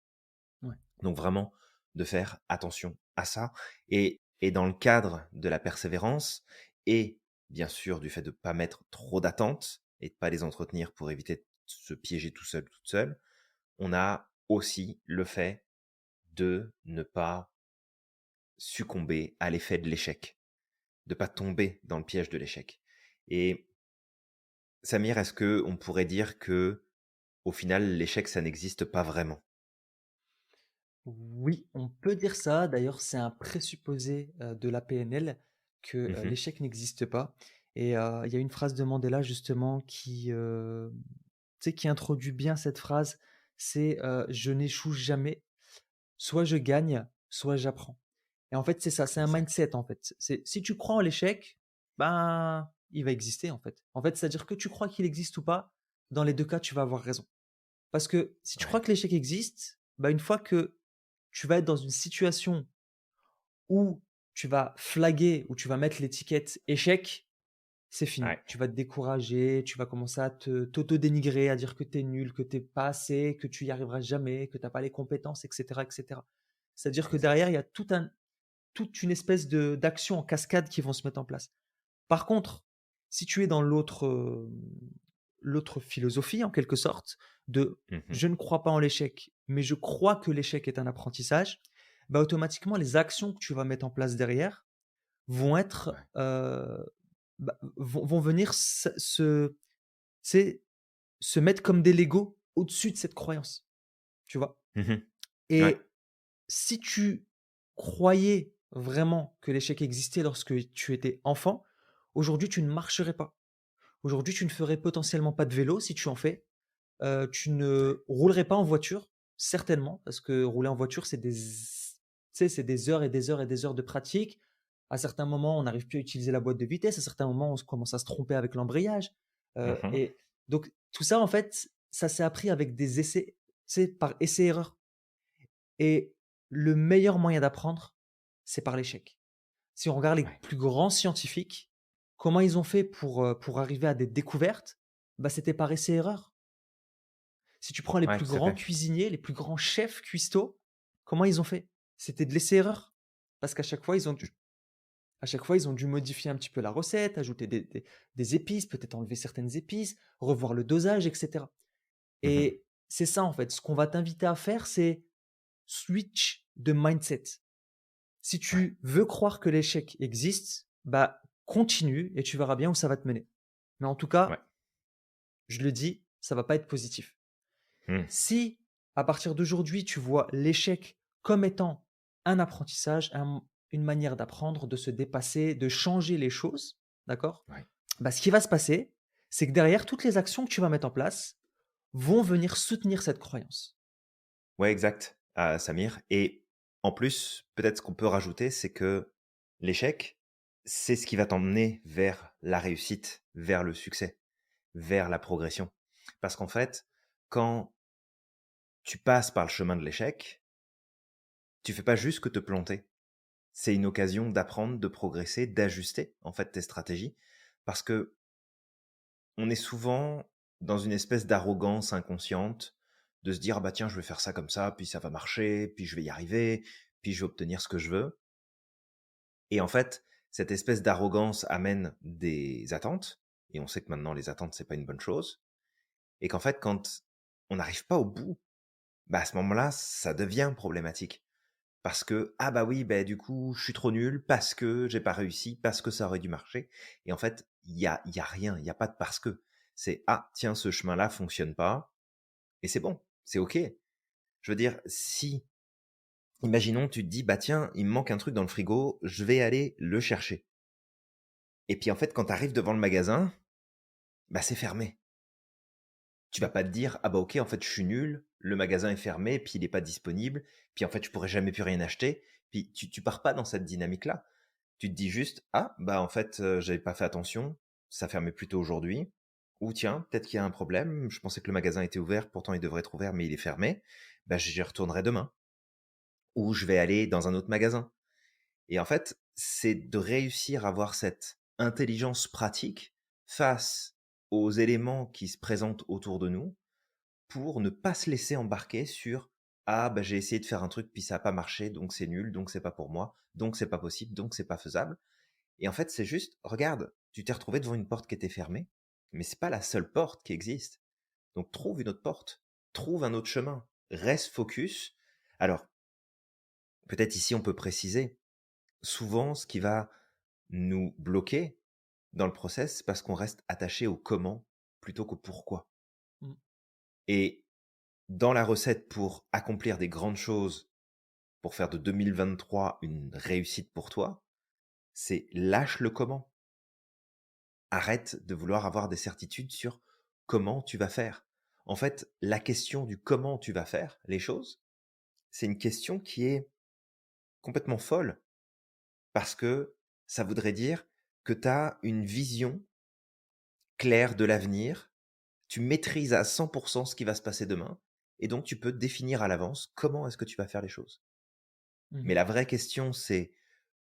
S2: Ouais.
S1: Donc vraiment, de faire attention à ça. Et dans le cadre de la persévérance, et bien sûr du fait de ne pas mettre trop d'attentes et de ne pas les entretenir pour éviter de se piéger tout seul, toute seule, on a aussi le fait de ne pas succomber à l'effet de l'échec, de ne pas tomber dans le piège de l'échec. Et Samir, est-ce que on pourrait dire que au final, l'échec, ça n'existe pas vraiment?
S2: Oui, on peut dire ça. D'ailleurs, c'est un présupposé, de la PNL que,
S1: Mhm.
S2: l'échec n'existe pas et il y a une phrase de Mandela justement qui, tu sais, qui introduit bien cette phrase, c'est, «Je n'échoue jamais, soit je gagne, soit j'apprends». Et en fait, c'est ça, c'est un
S1: Exact.
S2: mindset, en fait. C'est si tu crois en l'échec, ben, il va exister, en fait. En fait, c'est-à-dire que tu crois qu'il existe ou pas, dans les 2 cas, tu vas avoir raison. Parce que si tu crois
S1: Ouais.
S2: que l'échec existe, bah, une fois que tu vas être dans une situation où tu vas flaguer, où tu vas mettre l'étiquette échec, c'est fini.
S1: Ouais.
S2: Tu vas te décourager, tu vas commencer à t'auto-dénigrer, à dire que tu es nul, que tu pas assez, que tu y arriveras jamais, que tu as pas les compétences, et cetera, et cetera. C'est-à-dire que derrière,
S1: Exact.
S2: il y a toute une espèce d'actions en cascade qui vont se mettre en place. Par contre, si tu es dans l'autre philosophie, en quelque sorte, de
S1: Mhm.
S2: je ne crois pas en l'échec, mais je crois que l'échec est un apprentissage, bah, automatiquement, les actions que tu vas mettre en place derrière vont être,
S1: Ouais.
S2: bah, vont venir tu sais, se mettre comme des Legos au-dessus de cette croyance, tu vois?
S1: Mhm. Ouais.
S2: Et si tu croyais vraiment que l'échec existait lorsque tu étais enfant, aujourd'hui, tu ne marcherais pas. Aujourd'hui, tu ne ferais potentiellement pas de vélo si tu en fais. Tu
S1: Ouais.
S2: ne roulerais pas en voiture, certainement, parce que rouler en voiture, c'est des tu sais, c'est des heures et des heures et des heures de pratique. À certains moments, on n'arrive plus à utiliser la boîte de vitesse. À certains moments, on commence à se tromper avec l'embrayage.
S1: Mhm.
S2: Et donc, tout ça, en fait, ça s'est appris avec des essais, tu sais, par essais-erreurs. Et le meilleur moyen d'apprendre, c'est par l'échec. Si on regarde les
S1: Ouais.
S2: plus grands scientifiques, comment ils ont fait pour arriver à des découvertes? Bah, c'était par essais-erreurs. Si tu prends les
S1: Ouais,
S2: plus
S1: tout à
S2: grands
S1: fait.
S2: cuisiniers, les plus grands chefs cuistots, comment ils ont fait? C'était de l'essai-erreur. Parce qu'à chaque fois, ils ont dû modifier un petit peu la recette, ajouter des épices, peut-être enlever certaines épices, revoir le dosage, et cetera.
S1: Mhm.
S2: Et c'est ça, en fait. Ce qu'on va t'inviter à faire, c'est switch de mindset. Si
S1: Ouais.
S2: tu veux croire que l'échec existe, bah, continue et tu verras bien où ça va te mener. Mais en tout
S1: Ouais.
S2: cas, je le dis, ça va pas être positif.
S1: Mmh.
S2: Si, à partir d'aujourd'hui, tu vois l'échec comme étant un apprentissage, une manière d'apprendre, de se dépasser, de changer les choses, d'accord?
S1: Ouais.
S2: Bah, ce qui va se passer, c'est que derrière, toutes les actions que tu vas mettre en place vont venir soutenir cette croyance.
S1: Ouais, exact, Samir. Et en plus, peut-être ce qu'on peut rajouter, c'est que l'échec, c'est ce qui va t'emmener vers la réussite, vers le succès, vers la progression. Parce qu'en fait, quand tu passes par le chemin de l'échec, tu fais pas juste que te planter. C'est une occasion d'apprendre, de progresser, d'ajuster en fait tes stratégies. Parce que on est souvent dans une espèce d'arrogance inconsciente, de se dire: «Ah bah tiens, je vais faire ça comme ça, puis ça va marcher, puis je vais y arriver, puis je vais obtenir ce que je veux». Et en fait, cette espèce d'arrogance amène des attentes, et on sait que maintenant les attentes, c'est pas une bonne chose. Et qu'en fait, quand on n'arrive pas au bout, bah, à ce moment-là, ça devient problématique. Parce que: «Ah bah oui, bah du coup, je suis trop nul parce que j'ai pas réussi, parce que ça aurait dû marcher». Et en fait, il y a rien, il y a pas de parce que. C'est: «Ah tiens, ce chemin-là fonctionne pas», et c'est bon, c'est OK. Je veux dire, si, imaginons, tu te dis: «Bah tiens, il me manque un truc dans le frigo, je vais aller le chercher». Et puis en fait, quand tu arrives devant le magasin, bah c'est fermé. Tu vas
S2: Mmh.
S1: pas te dire: «Ah bah OK, en fait, je suis nul, le magasin est fermé, puis il est pas disponible, puis en fait, je pourrai jamais plus rien acheter». Puis tu pars pas dans cette dynamique-là. Tu te dis juste: «Ah, bah, en fait, j'avais pas fait attention, ça fermait plus tôt aujourd'hui», ou «Tiens, peut-être qu'il y a un problème, je pensais que le magasin était ouvert, pourtant il devrait être ouvert, mais il est fermé, bah, j'y retournerai demain», ou «Je vais aller dans un autre magasin». Et en fait, c'est de réussir à avoir cette intelligence pratique face aux éléments qui se présentent autour de nous, pour ne pas se laisser embarquer sur: «Ah, bah, j'ai essayé de faire un truc puis ça a pas marché, donc c'est nul, donc c'est pas pour moi, donc c'est pas possible, donc c'est pas faisable». Et en fait, c'est juste: regarde, tu t'es retrouvé devant une porte qui était fermée, mais c'est pas la seule porte qui existe. Donc trouve une autre porte, trouve un autre chemin, reste focus. Alors, peut-être ici on peut préciser, souvent ce qui va nous bloquer dans le process, c'est parce qu'on reste attaché au comment plutôt qu'au pourquoi.
S2: Mmh.
S1: Et dans la recette pour accomplir des grandes choses, pour faire de 2023 une réussite pour toi, c'est lâche le comment. Arrête de vouloir avoir des certitudes sur comment tu vas faire. En fait, la question du comment tu vas faire les choses, c'est une question qui est complètement folle, parce que ça voudrait dire que tu as une vision claire de l'avenir, tu maîtrises à 100% ce qui va se passer demain, et donc tu peux définir à l'avance comment est-ce que tu vas faire les choses.
S2: Mmh.
S1: Mais la vraie question, c'est: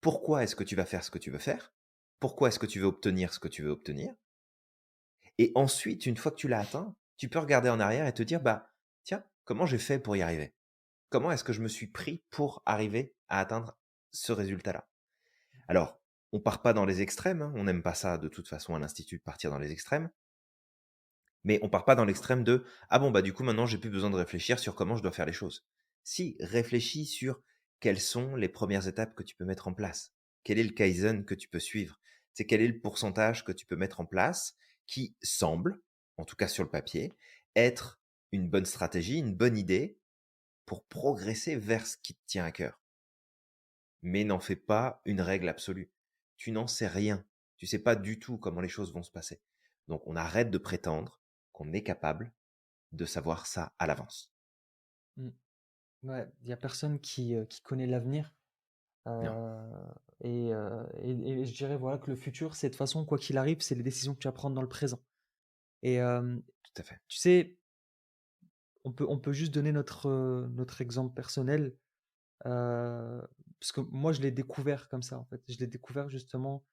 S1: pourquoi est-ce que tu vas faire ce que tu veux faire? Pourquoi est-ce que tu veux obtenir ce que tu veux obtenir? Et ensuite, une fois que tu l'as atteint, tu peux regarder en arrière et te dire: «Bah, tiens, comment j'ai fait pour y arriver? Comment est-ce que je me suis pris pour arriver à atteindre ce résultat-là?» Alors, on part pas dans les extrêmes, hein, on n'aime pas ça de toute façon à l'institut de partir dans les extrêmes, mais on part pas dans l'extrême de: «Ah bon, bah, du coup, maintenant j'ai plus besoin de réfléchir sur comment je dois faire les choses». Si, réfléchis sur quelles sont les premières étapes que tu peux mettre en place. Quel est le kaizen que tu peux suivre? C'est quel est le pourcentage que tu peux mettre en place qui semble, en tout cas sur le papier, être une bonne stratégie, une bonne idée pour progresser vers ce qui te tient à cœur. Mais n'en fais pas une règle absolue. Tu n'en sais rien. Tu sais pas du tout comment les choses vont se passer. Donc on arrête de prétendre qu'on est capable de savoir ça à l'avance.
S2: Mmh. Ouais, il y a personne qui connaît l'avenir,
S1: Non,
S2: heu et je dirais, voilà, que le futur, c'est de toute façon, quoi qu'il arrive, c'est les décisions que tu vas prendre dans le présent et
S1: tout à fait.
S2: tu sais, on peut juste donner notre exemple personnel, heu, parce que moi, je l'ai découvert comme ça, en fait. Je l'ai découvert justement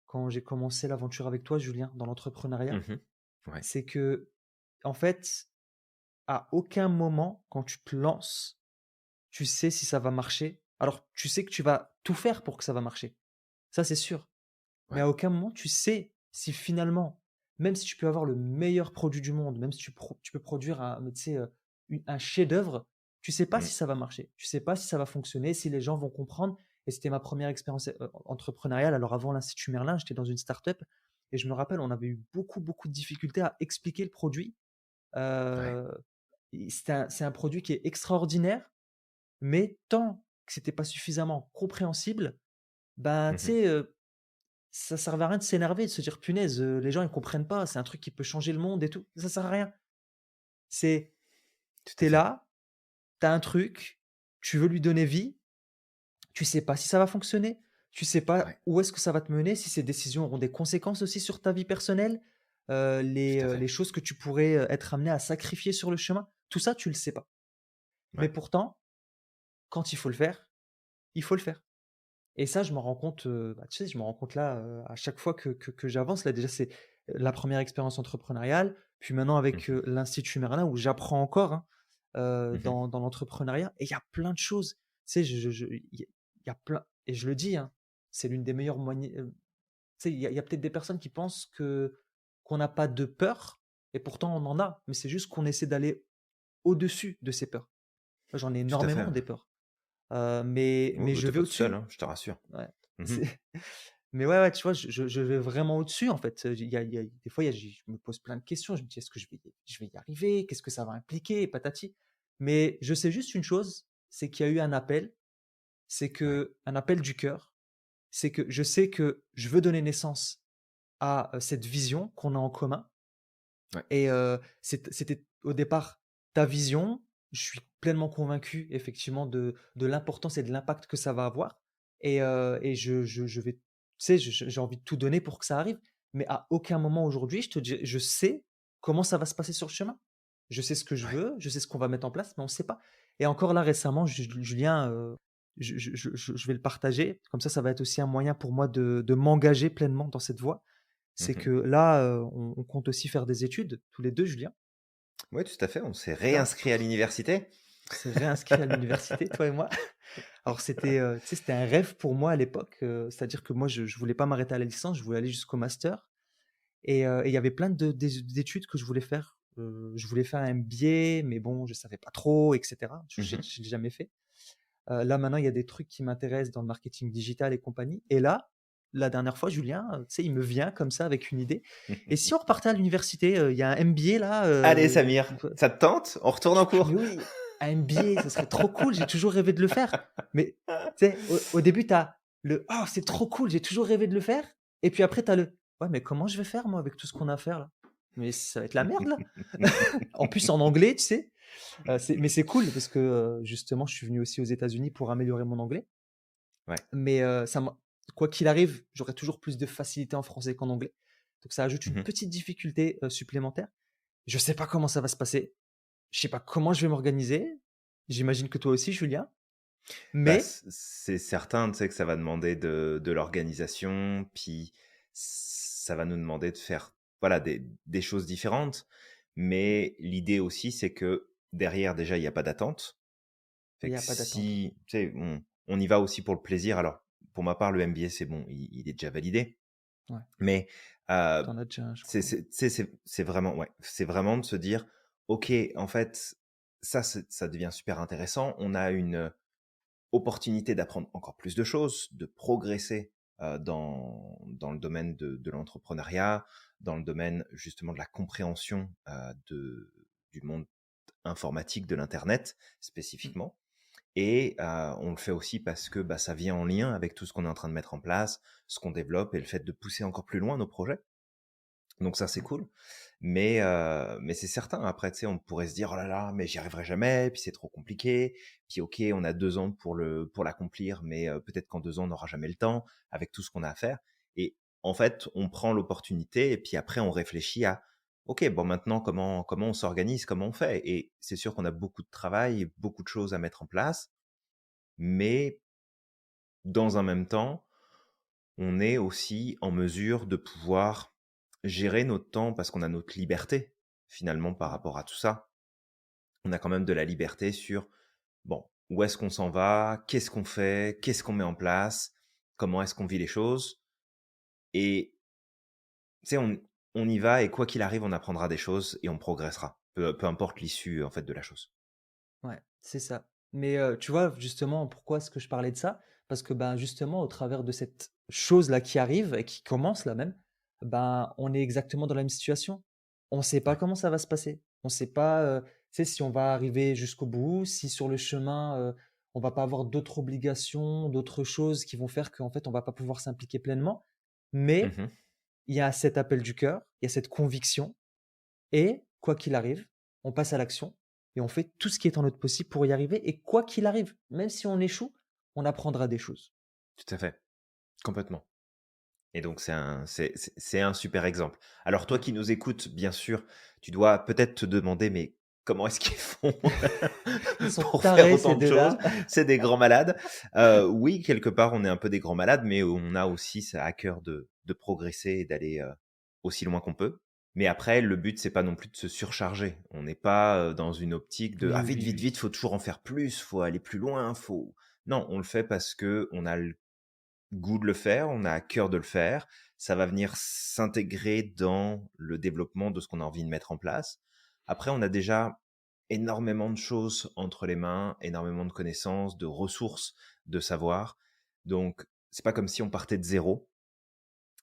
S2: quand j'ai commencé l'aventure avec toi, Julien, dans l'entrepreneuriat.
S1: Mmh. Ouais.
S2: C'est que, en fait, à aucun moment, quand tu te lances, tu sais si ça va marcher. Alors, tu sais que tu vas tout faire pour que ça va marcher. Ça, c'est sûr. Mais
S1: Ouais.
S2: à aucun moment, tu sais si finalement, même si tu peux avoir le meilleur produit du monde, même si tu peux produire un, mais tu sais, un chef-d'œuvre, tu sais pas
S1: Mmh.
S2: si ça va marcher. Tu sais pas si ça va fonctionner, si les gens vont comprendre. Et c'était ma première expérience entrepreneuriale. Alors, avant l'Institut Merlin, j'étais dans une start-up et je me rappelle, on avait eu beaucoup, beaucoup de difficultés à expliquer le produit.
S1: Ouais.
S2: Euh, c'est un produit qui est extraordinaire, mais tant que c'était pas suffisamment compréhensible, ben, tu
S1: Mmh.
S2: sais, ça servait à rien de s'énerver, de se dire: «Punaise, les gens ils comprennent pas, c'est un truc qui peut changer le monde et tout». Ça sert à rien. C'est
S1: Tout
S2: tu
S1: à
S2: es
S1: fait.
S2: là, tu as un truc, tu veux lui donner vie, tu sais pas si ça va fonctionner, tu sais pas
S1: Ouais,
S2: où est-ce que ça va te mener, si ces décisions auront des conséquences aussi sur ta vie personnelle,
S1: tout à
S2: les
S1: fait.
S2: choses que tu pourrais, être amené à sacrifier sur le chemin, tout ça, tu le sais pas. Mais
S1: Ouais.
S2: pourtant, quand il faut le faire, il faut le faire. Et ça, je m'en rends compte, bah, tu sais, je me rends compte là, à chaque fois que j'avance. Là, déjà, c'est la première expérience entrepreneuriale, puis maintenant avec,
S1: Mmh.
S2: l'Institut Merlin où j'apprends encore, hein,
S1: Mmh.
S2: dans l'entrepreneuriat et il y a plein de choses. Tu sais, il y a plein et je le dis, hein, c'est l'une des meilleures moigné tu sais, il y a peut-être des personnes qui pensent qu'on n'a pas de peur et pourtant on en a, mais c'est juste qu'on essaie d'aller au-dessus de ces peurs. Moi, j'en ai
S1: Tout à fait,
S2: énormément
S1: ouais.
S2: des peurs, mais
S1: Oui, bah,
S2: je
S1: tu
S2: vais
S1: pas tout seul,
S2: au-dessus.
S1: hein, je te rassure.
S2: Ouais,
S1: Mmh.
S2: c'est mais ouais, ouais, tu vois, je vais vraiment au-dessus, en fait. Il y a des fois, il y a je me pose plein de questions. Je me dis: «Est-ce que je vais y arriver? Qu'est-ce que ça va impliquer?» et patati. Mais je sais juste une chose, c'est qu'il y a eu un appel, c'est
S1: Ouais,
S2: que un appel du cœur, c'est que je sais que je veux donner naissance à, cette vision qu'on a en commun
S1: ouais.
S2: et c'était au départ ta vision. Je suis pleinement convaincu effectivement de l'importance et de l'impact que ça va avoir et je vais tu sais, j'ai envie de tout donner pour que ça arrive. Mais à aucun moment aujourd'hui, je sais comment ça va se passer sur le chemin. Je sais ce que je
S1: Ouais.
S2: veux, je sais ce qu'on va mettre en place, mais on ne sait pas. Et encore là récemment, Julien, je vais le partager, comme ça va être aussi un moyen pour moi de m'engager pleinement dans cette voie. C'est
S1: Mmh.
S2: que là, on compte aussi faire des études tous les 2, Julien.
S1: Ouais, tout à fait, on s'est
S2: Là,
S1: réinscrit à l'université.
S2: on s'est réinscrits à l'université, toi et moi. Alors c'était, tu sais, c'était un rêve pour moi à l'époque, c'est-à-dire que moi je voulais pas m'arrêter à la licence, je voulais aller jusqu'au master et il y avait plein d'études que je voulais faire. Je voulais faire un MBA, mais bon, je savais pas trop et cetera.
S1: Mmh.
S2: Je l'ai jamais fait. Là maintenant, il y a des trucs qui m'intéressent dans le marketing digital et compagnie et là, la dernière fois, Julien, tu sais, il me vient comme ça avec une idée: «Et si on repartait à l'université, il y a un MBA là,
S1: Allez Samir, ça te tente? On retourne en
S2: Je fais: «Mais
S1: cours?
S2: oui, un MBA, ce serait trop cool, j'ai toujours rêvé de le faire». Mais tu sais, au début, tu as le: «Oh, c'est trop cool, j'ai toujours rêvé de le faire» et puis après, tu as le: «Ouais, mais comment je vais faire moi avec tout ce qu'on a à faire là? Mais ça va être la merde là». En plus en anglais, tu sais? C'est cool parce que, justement, je suis venu aussi aux États-Unis pour améliorer mon anglais.
S1: Ouais.
S2: Mais, ça m'a quoi qu'il arrive, j'aurai toujours plus de facilité en français qu'en anglais. Donc ça ajoute une
S1: Mmh.
S2: petite difficulté, supplémentaire. Je sais pas comment ça va se passer. Je sais pas comment je vais m'organiser. J'imagine que toi aussi, Julien.
S1: Bah,
S2: Mais
S1: c'est certain, tu sais, que ça va demander de l'organisation, puis ça va nous demander de faire, voilà, des choses différentes. Mais l'idée aussi, c'est que derrière, déjà, il y a pas d'attente.
S2: il
S1: Fait
S2: y
S1: que
S2: a pas d'attente.
S1: si, tu sais, on y va aussi pour le plaisir. Alors, pour ma part, le MBA, c'est bon, il est déjà validé.
S2: Ouais,
S1: Mais, heu,
S2: tu en as déjà un, je
S1: c'est
S2: crois.
S1: c'est tu sais, c'est vraiment ouais, c'est vraiment de se dire: «OK, en fait, ça devient super intéressant. On a une, opportunité d'apprendre encore plus de choses, de progresser, dans le domaine de l'entrepreneuriat, dans le domaine justement de la compréhension, du monde informatique, de l'internet
S2: Mmh.
S1: spécifiquement et on le fait aussi parce que, bah, ça vient en lien avec tout ce qu'on est en train de mettre en place, ce qu'on développe et le fait de pousser encore plus loin nos projets. Donc ça, c'est
S2: Ouais.
S1: cool. Mais c'est certain, après, tu sais, on pourrait se dire: «Oh là là, mais j'y arriverai jamais, puis c'est trop compliqué, puis OK, on a 2 ans pour l'accomplir, mais peut-être qu'en 2 ans, on n'aura jamais le temps avec tout ce qu'on a à faire» et en fait, on prend l'opportunité et puis après on réfléchit à: «OK, bon maintenant comment on s'organise? Comment on fait?» et c'est sûr qu'on a beaucoup de travail, beaucoup de choses à mettre en place, mais dans un même temps, on est aussi en mesure de pouvoir gérer notre temps parce qu'on a notre liberté, finalement, par
S2: Ouais.
S1: rapport à tout ça. On a quand même de la liberté sur, bon, où est-ce qu'on s'en va? Qu'est-ce qu'on fait? Qu'est-ce qu'on met en place? Comment est-ce qu'on vit les choses? Et tu sais, on y va et quoi qu'il arrive, on apprendra des choses et on progressera, peu importe l'issue, en fait, de la chose.
S2: Ouais, c'est ça. Mais, tu vois, justement, pourquoi est-ce que je parlais de ça? Parce que, ben, justement, au travers de cette chose-là qui arrive et qui commence là même, ben, on est exactement dans la même situation. On ne sait pas
S1: Ouais.
S2: comment ça va se passer. On ne sait pas, tu sais, si on va arriver jusqu'au bout, si sur le chemin, on va pas avoir d'autres obligations, d'autres choses qui vont faire qu'en fait, on va pas pouvoir s'impliquer pleinement. Mais
S1: Mmh.
S2: il y a cet appel du cœur, il y a cette conviction et quoi qu'il arrive, on passe à l'action et on fait tout ce qui est en notre possible pour y arriver et quoi qu'il arrive, même si on échoue, on apprendra des choses.
S1: Tout à fait, complètement. Et donc c'est un super exemple. Alors toi
S2: Ouais.
S1: qui nous écoutes, bien sûr, tu dois peut-être te demander: «Mais comment est-ce qu'ils font
S2: Ils sont
S1: pour faire
S2: tarés ces
S1: autant de choses?
S2: 2-là.
S1: C'est des grands malades». Oui, quelque part, on est un peu des grands malades, mais on a aussi ça à cœur de progresser et d'aller, aussi loin qu'on peut. Mais après, le but, c'est pas non plus de se surcharger. On n'est pas, dans une optique de:
S2: Oui,
S1: «Ah
S2: oui,
S1: vite,
S2: oui,
S1: vite,
S2: oui.
S1: vite, faut toujours en faire plus, faut aller plus loin, faut». Non, on le fait parce qu'on a le goût de le faire, on a à cœur de le faire. Ça va venir s'intégrer dans le développement de ce qu'on a envie de mettre en place. Après, on a déjà énormément de choses entre les mains, énormément de connaissances, de ressources, de savoir. Donc, c'est pas comme si on partait de zéro.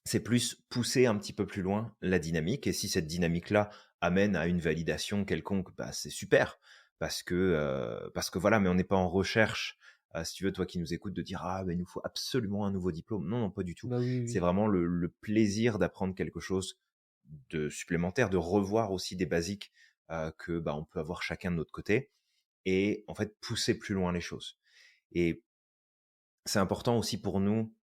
S1: C'est plus pousser un petit peu plus loin la dynamique. Et si cette dynamique-là amène à une validation quelconque, bah, c'est super. Parce que voilà, mais on n'est pas en recherche, si tu veux, toi qui nous écoutes, de dire ah, mais il nous faut absolument un nouveau diplôme. Non, non, pas du tout.
S2: Bah, oui, oui,
S1: C'est
S2: oui.
S1: vraiment le plaisir d'apprendre quelque chose de supplémentaire, de revoir aussi des basiques que bah, on peut avoir chacun de notre côté et en fait pousser plus loin les choses. Et c'est important aussi pour nous,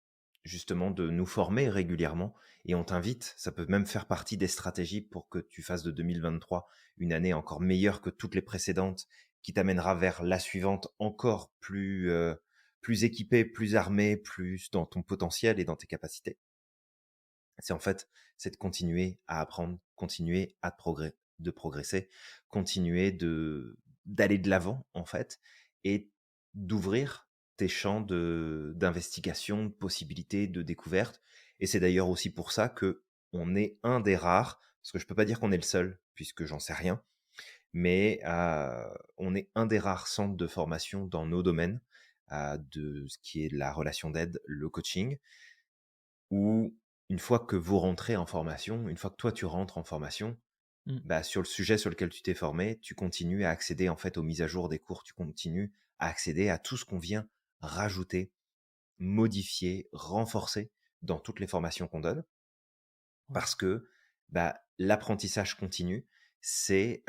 S1: justement, de nous former régulièrement et on t'invite, ça peut même faire partie des stratégies pour que tu fasses de 2023 une année encore meilleure que toutes les précédentes, qui t'amènera vers la suivante encore plus, plus équipée, plus armée, plus dans ton potentiel et dans tes capacités. C'est en fait, c'est de continuer à apprendre, continuer à de progresser, continuer d'aller de l'avant en fait et d'ouvrir tes champs d'investigation, de possibilités, de découverte. Et c'est d'ailleurs aussi pour ça que on est un des rares, parce que je peux pas dire qu'on est le seul, puisque j'en sais rien, mais on est un des rares centres de formation dans nos domaines, de ce qui est la relation d'aide, le coaching, où une fois que vous rentrez en formation, une fois que toi tu rentres en formation,
S2: Mmh.
S1: bah, sur le sujet sur lequel tu t'es formé, tu continues à accéder en fait aux mises à jour des cours, tu continues à accéder à tout ce qu'on vient rajouter, modifier, renforcer dans toutes les formations qu'on donne,
S2: Ouais.
S1: parce que bah, l'apprentissage continu, c'est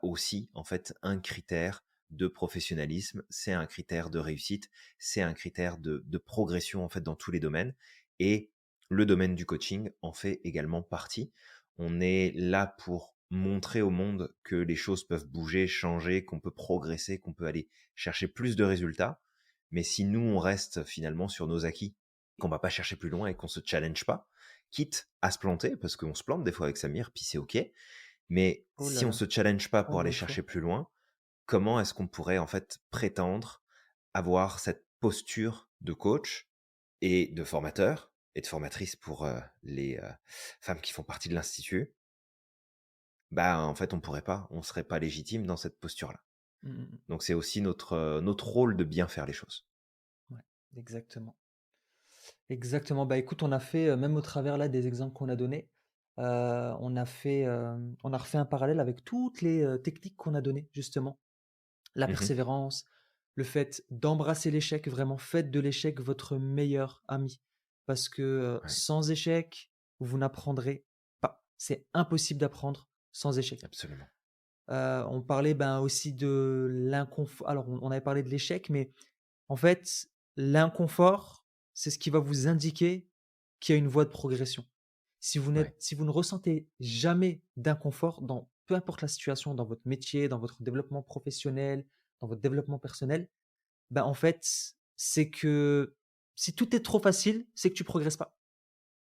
S1: aussi en fait un critère de professionnalisme, c'est un critère de réussite, c'est un critère de progression en fait dans tous les domaines. Et le domaine du coaching en fait également partie. On est là pour montrer au monde que les choses peuvent bouger, changer, qu'on peut progresser, qu'on peut aller chercher plus de résultats. Mais si nous, on reste finalement sur nos acquis, qu'on va pas chercher plus loin et qu'on se challenge pas, quitte à se planter, parce qu'on se plante des fois avec Samir, puis c'est OK. Mais
S2: Oh là
S1: si on
S2: là,
S1: se challenge pas
S2: pas
S1: pour aller
S2: d'autre choix.
S1: chercher plus loin, comment est-ce qu'on pourrait en fait prétendre avoir cette posture de coach et de formateur et de formatrice pour les femmes qui font partie de l'institut? Bah en fait on pourrait pas, on serait pas légitime dans cette posture-là.
S2: Mmh mh, mmh.
S1: Donc c'est aussi notre rôle de bien faire les choses.
S2: Ouais, exactement. Exactement. Bah, écoute, on a fait, même au travers là des exemples qu'on a donnés, on a fait, on a refait un parallèle avec toutes les, techniques qu'on a données justement. La
S1: Mhm.
S2: persévérance, le fait d'embrasser l'échec, vraiment faites de l'échec votre meilleur ami. Parce que,
S1: Ouais,
S2: sans échec, vous n'apprendrez pas. C'est impossible d'apprendre sans échec.
S1: absolument.
S2: On parlait, ben, aussi de l'inconfort. Alors on avait parlé de l'échec, mais en fait, l'inconfort, c'est ce qui va vous indiquer qu'il y a une voie de progression.
S1: Ouais,
S2: Si vous ne ressentez jamais d'inconfort dans peu importe la situation, dans votre métier, dans votre développement professionnel, dans votre développement personnel, ben, en fait, c'est que si tout est trop facile, c'est que tu progresses pas.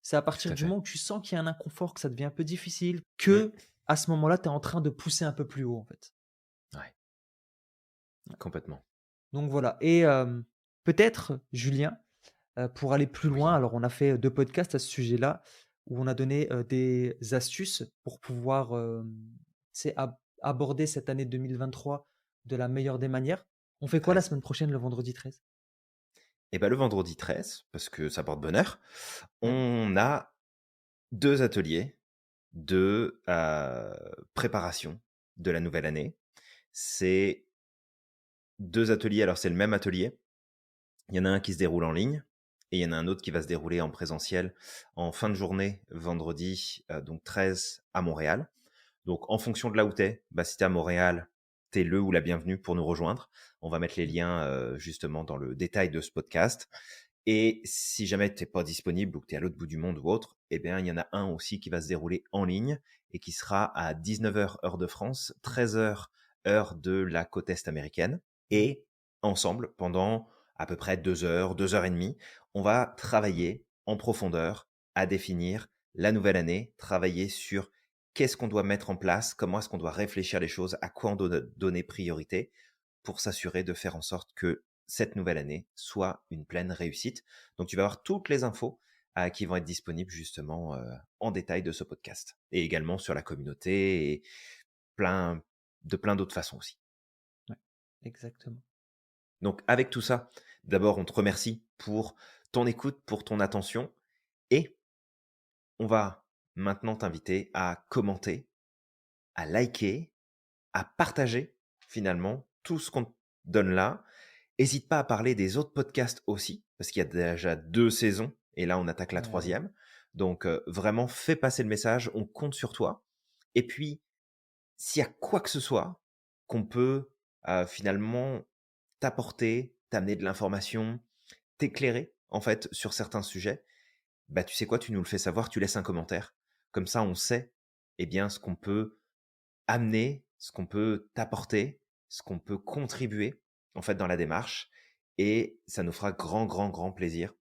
S2: C'est à
S1: tout
S2: partir
S1: à
S2: du
S1: fait.
S2: moment où tu sens qu'il y a un inconfort, que ça devient un peu difficile,
S1: Mm.
S2: que à ce moment-là, tu es en train de pousser un peu plus haut, en fait.
S1: Ouais, complètement.
S2: Donc voilà et peut-être, Julien, pour aller plus loin,
S1: Oui.
S2: alors on a fait 2 podcasts à ce sujet-là, où on a donné, des astuces pour pouvoir, tu sais, aborder cette année 2023 de la meilleure des manières. On fait quoi la
S1: 13.
S2: semaine prochaine, le vendredi 13?
S1: Et ben le vendredi 13, parce que ça porte bonheur,
S2: Ouais,
S1: on a 2 ateliers de, préparation de la nouvelle année. C'est 2 ateliers, alors c'est le même atelier. Il y en a un qui se déroule en ligne et il y en a un autre qui va se dérouler en présentiel en fin de journée, vendredi, donc 13 à Montréal. Donc en fonction de là où tu es, bah, si tu es à Montréal, tu es le ou la bienvenue pour nous rejoindre. On va mettre les liens, justement dans le détail de ce podcast et si jamais tu es pas disponible ou que tu es à l'autre bout du monde ou autre, eh bien, il y en a un aussi qui va se dérouler en ligne et qui sera à 19h heure de France, 13h heure de la côte est américaine et ensemble, pendant à peu près 2 heures, 2 heures et demie, on va travailler en profondeur à définir la nouvelle année, travailler sur qu'est-ce qu'on doit mettre en place, comment est-ce qu'on doit réfléchir les choses, à quoi on doit donner priorité pour s'assurer de faire en sorte que cette nouvelle année soit une pleine réussite. Donc tu vas avoir toutes les infos qui vont être disponibles justement en détail de ce podcast et également sur la communauté et plein plein d'autres façons aussi.
S2: Ouais, exactement.
S1: Donc avec tout ça, d'abord on te remercie pour ton écoute, pour ton attention et on va maintenant t'inviter à commenter, à liker, à partager finalement tout ce qu'on te donne là. Hésite pas à parler des autres podcasts aussi, parce qu'il y a déjà 2 saisons et là on attaque la
S2: Ouais,
S1: troisième. Donc vraiment fais passer le message, on compte sur toi. Et puis s'il y a quoi que ce soit qu'on peut, finalement t'apporter, t'amener de l'information, t'éclairer en fait sur certains sujets, bah, tu sais quoi? Tu nous le fais savoir, tu laisses un commentaire. Comme ça on sait, eh bien, ce qu'on peut amener, ce qu'on peut t'apporter, ce qu'on peut contribuer, en fait, dans la démarche et ça nous fera grand, grand, grand plaisir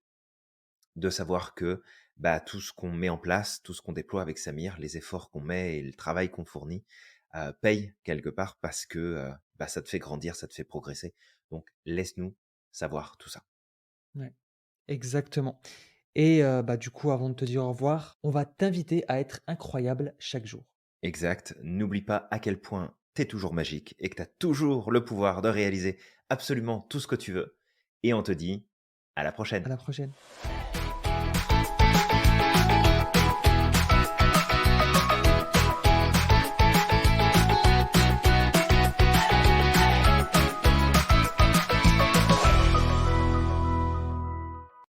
S1: de savoir que, bah, tout ce qu'on met en place, tout ce qu'on déploie avec Samir, les efforts qu'on met et le travail qu'on fournit, paye quelque part parce que, bah, ça te fait grandir, ça te fait progresser. Donc laisse-nous savoir tout ça.
S2: ouais, exactement. Et bah, du coup, avant de te dire au revoir, on va t'inviter à être incroyable chaque jour.
S1: Exact, n'oublie pas à quel point tu es toujours magique et que tu as toujours le pouvoir de réaliser absolument tout ce que tu veux et on te dit à la
S2: À
S1: prochaine.
S2: la prochaine.